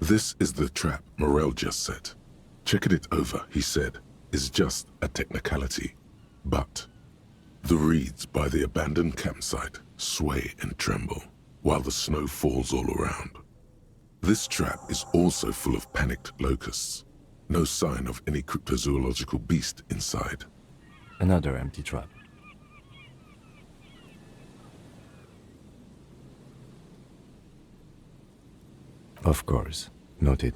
This is the trap Morel just set. Checking it over, he said, is just a technicality. But the reeds by the abandoned campsite sway and tremble while the snow falls all around. This trap is also full of panicked locusts. No sign of any cryptozoological beast inside. Another empty trap. Of course. Noted.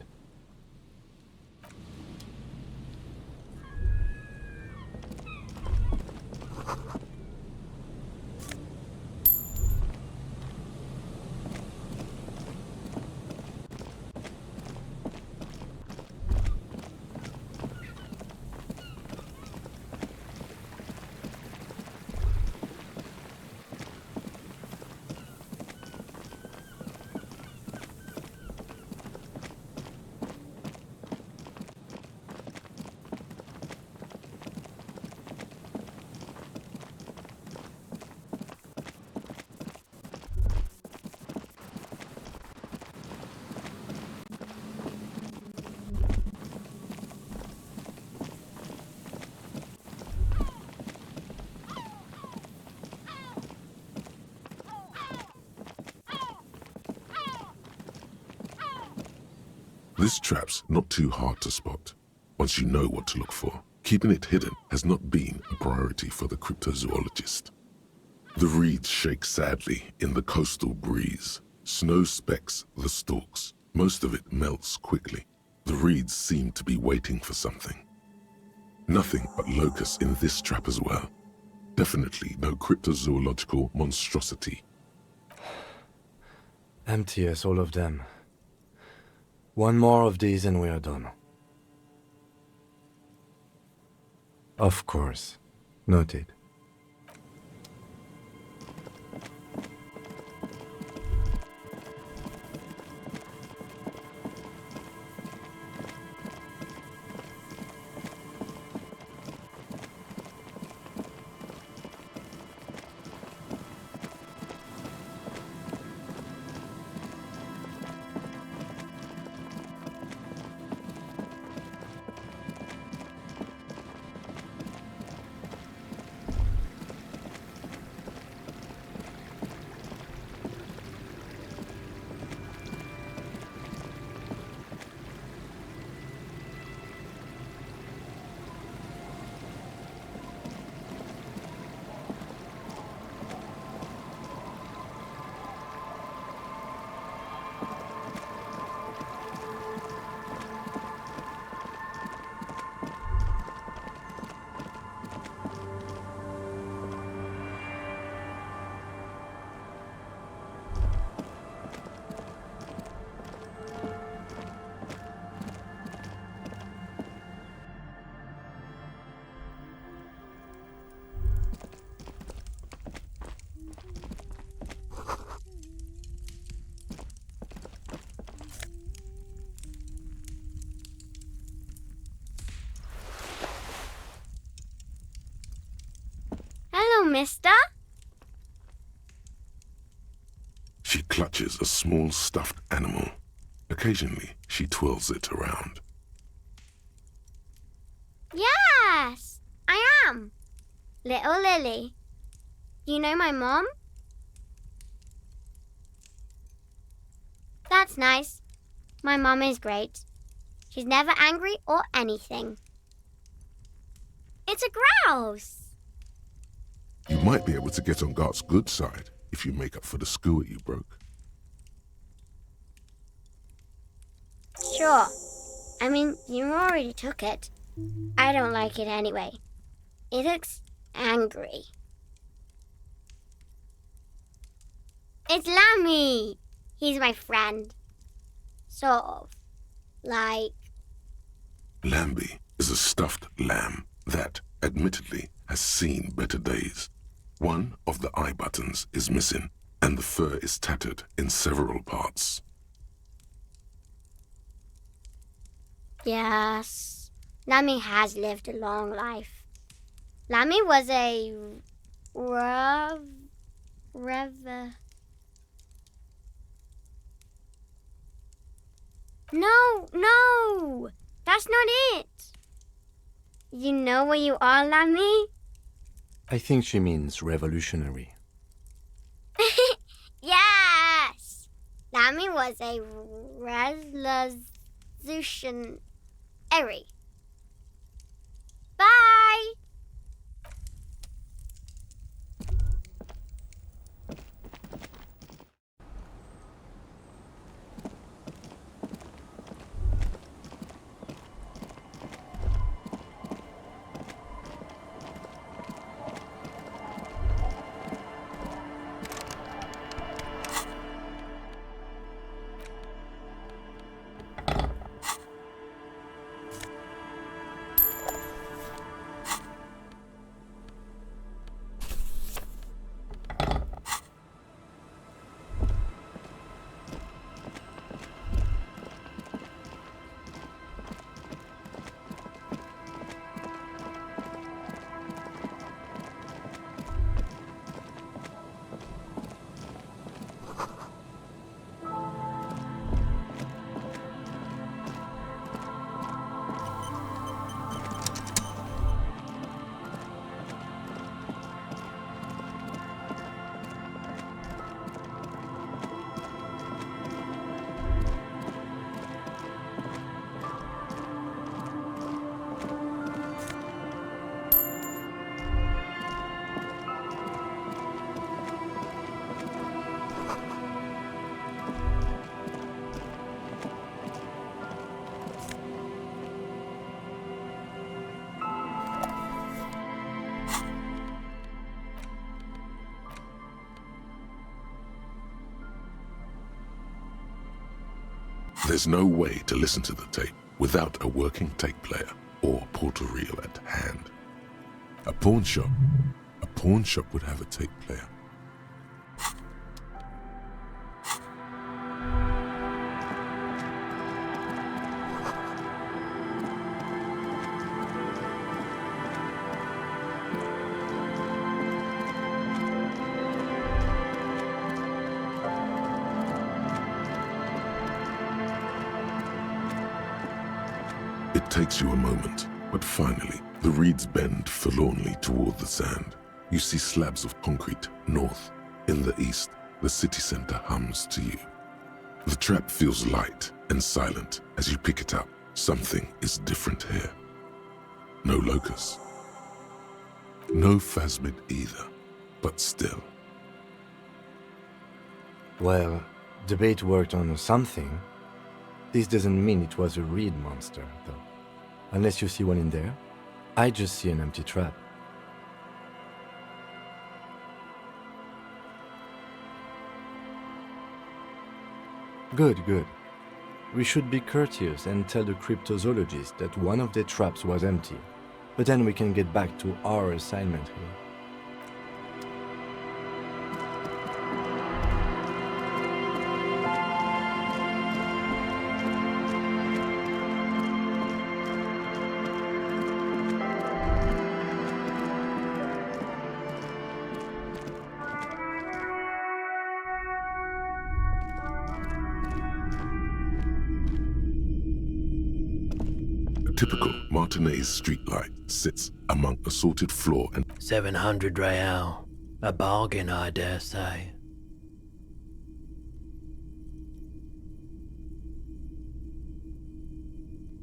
This trap's not too hard to spot, once you know what to look for. Keeping it hidden has not been a priority for the cryptozoologist. The reeds shake sadly in the coastal breeze. Snow specks the stalks. Most of it melts quickly. The reeds seem to be waiting for something. Nothing but locusts in this trap as well. Definitely no cryptozoological monstrosity. Empty as all of them. One more of these and we are done. Of course. Noted. Hello, mister. She clutches a small stuffed animal. Occasionally, she twirls it around. Yes, I am. Little Lily. You know my mom? That's nice. My mom is great. She's never angry or anything. It's a grouse. You might be able to get on Gart's good side if you make up for the skua you broke. Sure. I mean, you already took it. I don't like it anyway. It looks angry. It's Lammy. He's my friend. Sort of. Like... Lambie is a stuffed lamb that, admittedly, has seen better days. One of the eye buttons is missing, and the fur is tattered in several parts. Yes. Lammy has lived a long life. Lammy was a... No! That's not it! You know where you are, Lammy? I think she means revolutionary. Yes! Lammy was a revolutionary. Bye! There's no way to listen to the tape without a working tape player or portal reel at hand. A pawn shop would have a tape player. It takes you a moment, but finally, the reeds bend forlornly toward the sand. You see slabs of concrete north. In the east, the city center hums to you. The trap feels light and silent as you pick it up. Something is different here. No locust. No phasmid either, but still. Well, the bait worked on something. This doesn't mean it was a reed monster, though. Unless you see one in there, I just see an empty trap. Good, good. We should be courteous and tell the cryptozoologist that one of their traps was empty, but then we can get back to our assignment here. Typical Martinez streetlight sits among assorted floor and 700 real. A bargain, I dare say.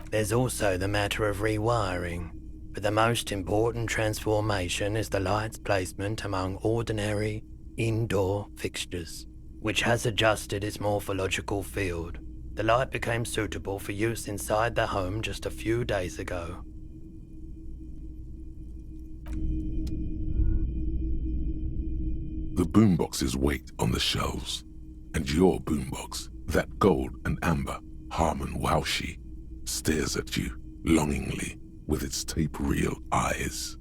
There's also the matter of rewiring, but the most important transformation is the light's placement among ordinary indoor fixtures, which has adjusted its morphological field. The light became suitable for use inside the home just a few days ago. the boomboxes wait on the shelves. And your boombox, that gold and amber Harmon Waushi, stares at you longingly with its tape reel eyes.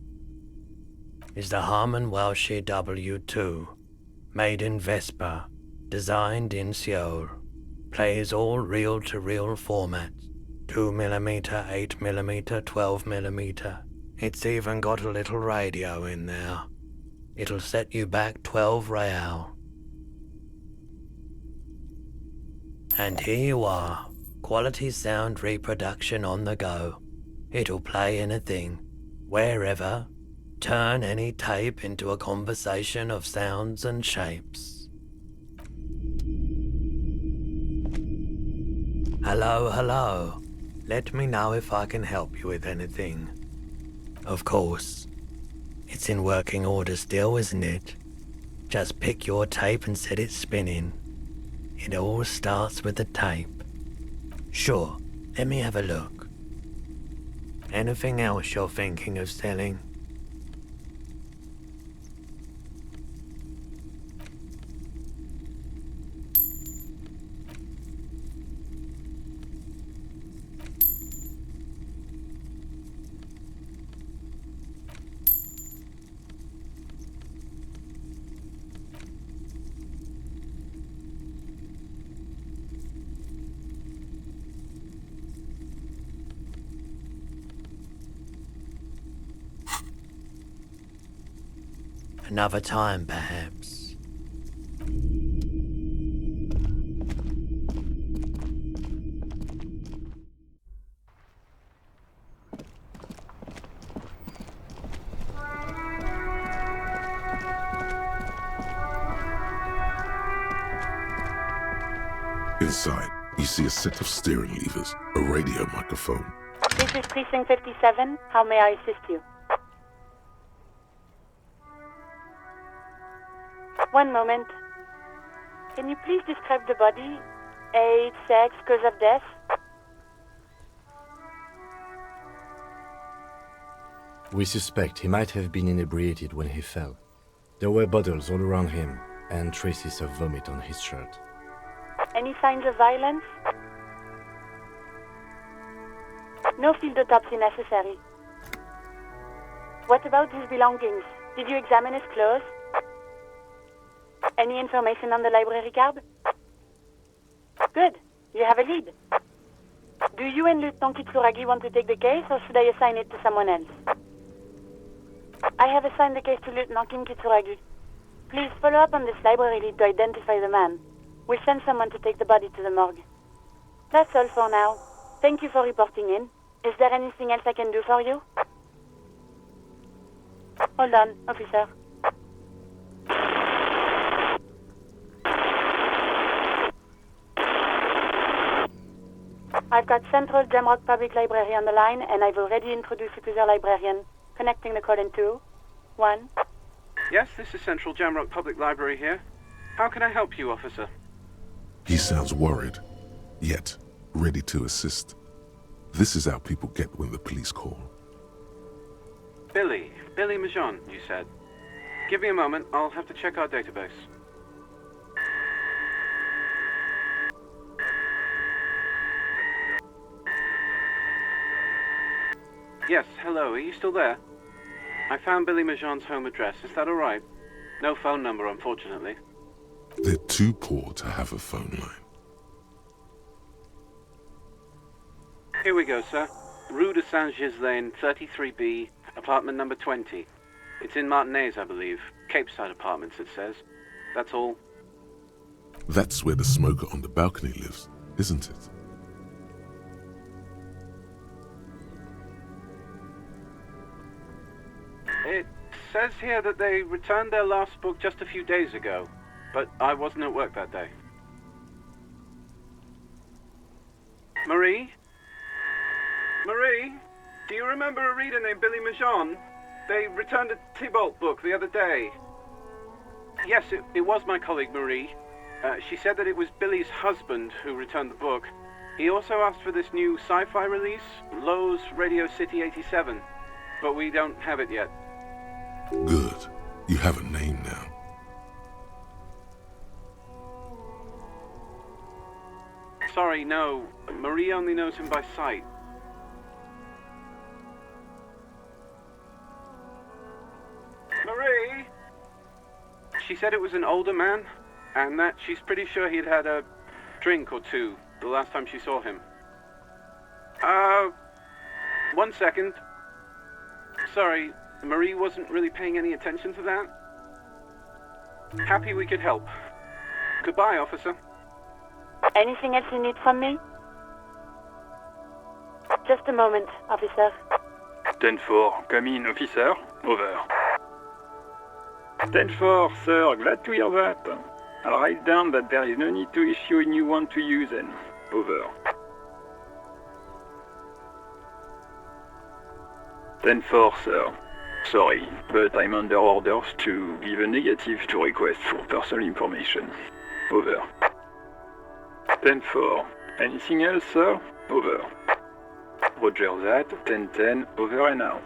Is the Harmon Waushi W2, made in Vespa, designed in Seoul, plays all reel-to-reel formats, 2mm, 8mm, 12mm. It's even got a little radio in there. It'll set you back 12 real. And here you are, quality sound reproduction on the go. It'll play anything, wherever, turn any tape into a conversation of sounds and shapes. Hello, hello. Let me know if I can help you with anything. Of course. It's in working order still, isn't it? Just pick your tape and set it spinning. It all starts with the tape. Sure, let me have a look. Anything else you're thinking of selling? Another time, perhaps. Inside, you see a set of steering levers, a radio microphone. This is Precinct 57. How may I assist you? One moment. Can you please describe the body? Age, sex, cause of death? We suspect he might have been inebriated when he fell. There were bottles all around him and traces of vomit on his shirt. Any signs of violence? No field autopsy necessary. What about his belongings? Did you examine his clothes? Any information on the library card? Good. You have a lead. Do you and Lieutenant Kitsuragi want to take the case, or should I assign it to someone else? I have assigned the case to Lieutenant Kim Kitsuragi. Please follow up on this library lead to identify the man. We'll send someone to take the body to the morgue. That's all for now. Thank you for reporting in. Is there anything else I can do for you? Hold on, officer. I've got Central Jamrock Public Library on the line, and I've already introduced you to their librarian. Connecting the call in 2, 1. Yes, this is Central Jamrock Public Library here. How can I help you, officer? He sounds worried, yet ready to assist. This is how people get when the police call. Billy Majon, you said. Give me a moment, I'll have to check our database. Yes, hello, are you still there? I found Billy Majon's home address, is that alright? No phone number, unfortunately. They're too poor to have a phone line. Here we go, sir. Rue de Saint-Ghislain, 33B, apartment number 20. It's in Martinez, I believe. Cape Side Apartments, it says. That's all. That's where the smoker on the balcony lives, isn't it? It says here that they returned their last book just a few days ago, but I wasn't at work that day. Marie? Marie? Do you remember a reader named Billy Majon? They returned a Thibault book the other day. Yes, it was my colleague Marie. She said that it was Billy's husband who returned the book. He also asked for this new sci-fi release, Lowe's Radio City 87, but we don't have it yet. Good. You have a name now. Sorry, no. Marie only knows him by sight. Marie! She said it was an older man, and that she's pretty sure he'd had a drink or two the last time she saw him. 1 second. Sorry, Marie wasn't really paying any attention to that. Happy we could help. Goodbye, officer. Anything else you need from me? Just a moment, officer. 10-4, come in, officer. Over. 10-4, sir, glad to hear that. I'll write down that there is no need to issue a new one to you then. Over. 10-4, sir. Sorry, but I'm under orders to give a negative to request for personal information. Over. 10-4. Anything else, sir? Over. Roger that. 10-10. Over and out.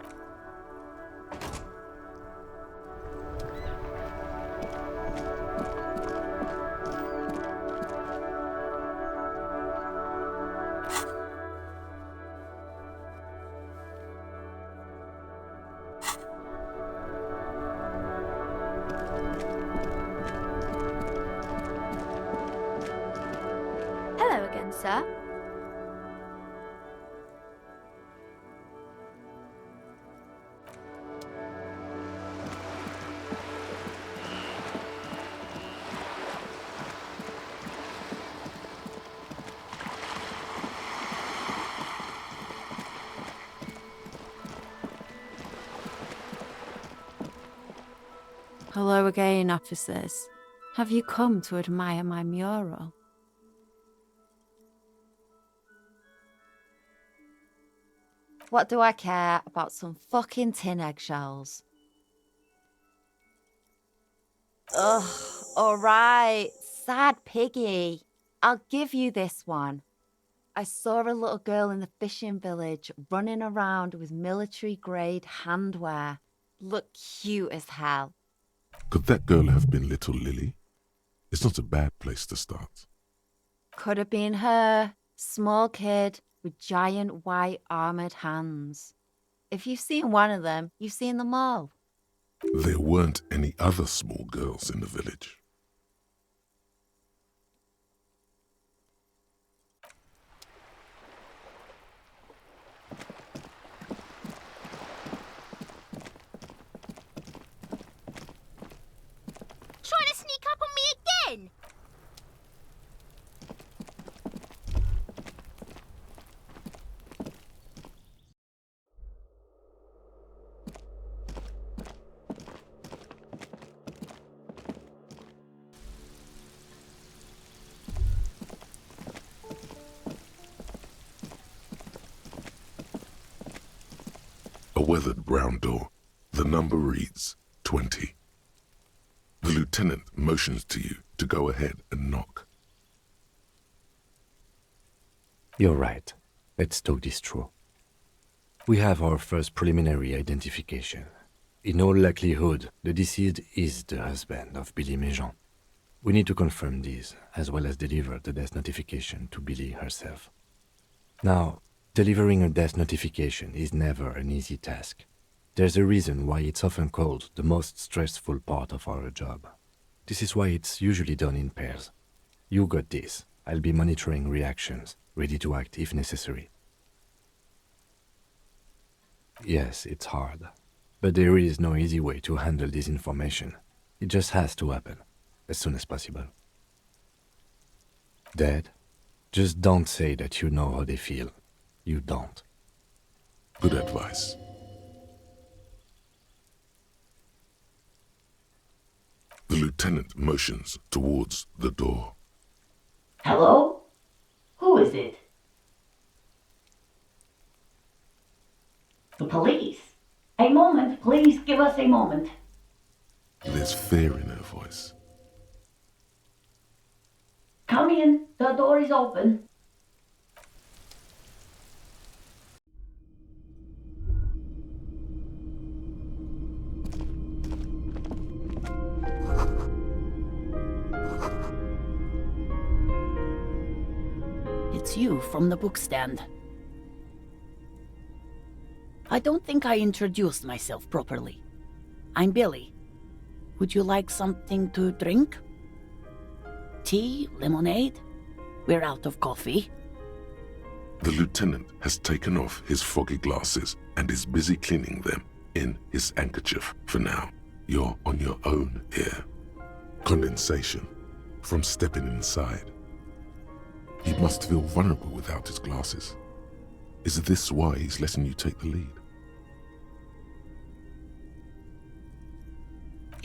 Hello again, sir. Hello again, officers. Have you come to admire my mural? What do I care about some fucking tin eggshells? Ugh, alright, sad piggy. I'll give you this one. I saw a little girl in the fishing village running around with military-grade handwear. Looked cute as hell. Could that girl have been little Lily? It's not a bad place to start. Could have been her. Small kid, with giant white armored hands. If you've seen one of them, you've seen them all. There weren't any other small girls in the village. Trying to sneak up on me again? A weathered brown door. The number reads 20. The lieutenant motions to you to go ahead and knock. You're right. Let's talk this through. We have our first preliminary identification. In all likelihood, the deceased is the husband of Billy Méjean. We need to confirm this, as well as deliver the death notification to Billy herself. Now, delivering a death notification is never an easy task. There's a reason why it's often called the most stressful part of our job. This is why it's usually done in pairs. You got this. I'll be monitoring reactions, ready to act if necessary. Yes, it's hard. But there is no easy way to handle this information. It just has to happen, as soon as possible. Dad, just don't say that you know how they feel. You don't. Good advice. The lieutenant motions towards the door. Hello? Who is it? The police. A moment, please give us a moment. There's fear in her voice. Come in, the door is open. It's you from the bookstand. I don't think I introduced myself properly. I'm Billy. Would you like something to drink? Tea? Lemonade? We're out of coffee. The lieutenant has taken off his foggy glasses and is busy cleaning them in his handkerchief for now. You're on your own here. Condensation from stepping inside. He must feel vulnerable without his glasses. Is this why he's letting you take the lead?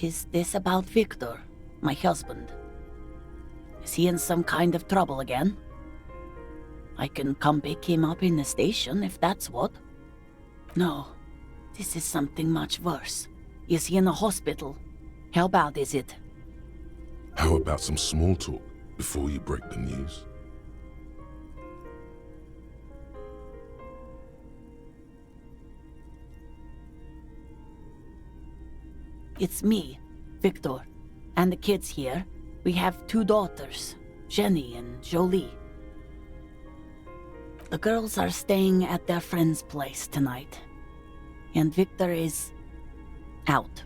Is this about Victor, my husband? Is he in some kind of trouble again? I can come pick him up in the station if that's what. No, this is something much worse. Is he in a hospital? How bad is it? How about some small talk before you break the news? It's me, Victor, and the kids here. We have 2 daughters, Jenny and Jolie. The girls are staying at their friend's place tonight, and Victor is out.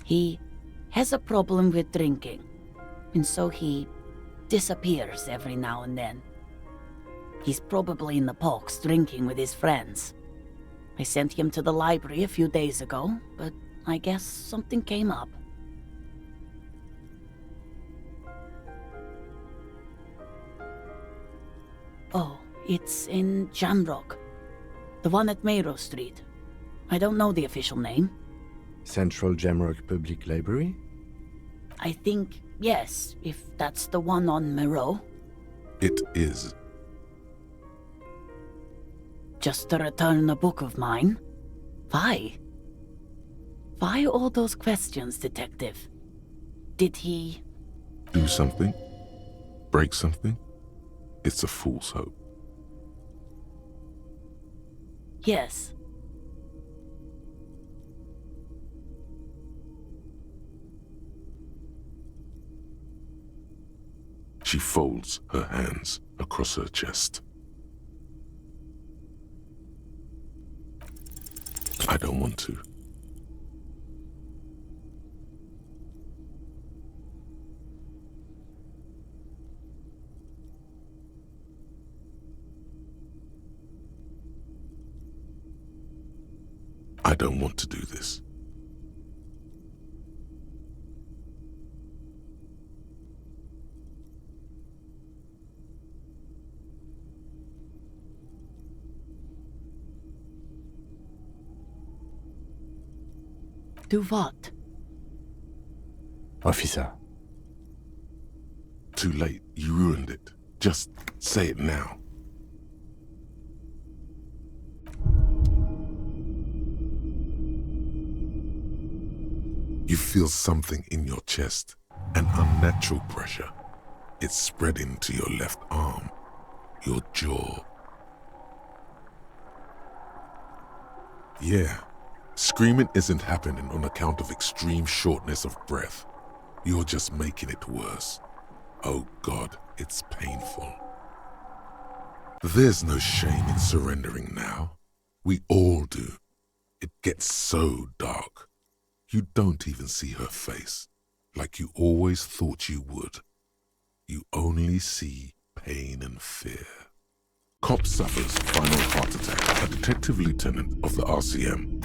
He has a problem with drinking, and so he disappears every now and then. He's probably in the parks drinking with his friends. I sent him to the library a few days ago, but I guess something came up. Oh, it's in Jamrock. The one at Mayrow Street. I don't know the official name. Central Jamrock Public Library? I think, yes, if that's the one on Mayrow. It is. Just to return a book of mine? Why? Why all those questions, Detective? Did he... Do something? Break something? It's a fool's hope. Yes. She folds her hands across her chest. don't want to. I don't want to do this. Do what? Officer. Too late. You ruined it. Just say it now. You feel something in your chest, an unnatural pressure. It's spreading to your left arm, your jaw. Yeah, screaming isn't happening on account of extreme shortness of breath. You're just making it worse. Oh God, it's painful. There's no shame in surrendering now. We all do. It gets so dark. You don't even see her face, like you always thought you would. You only see pain and fear. Cop suffers final heart attack. A detective lieutenant of the RCM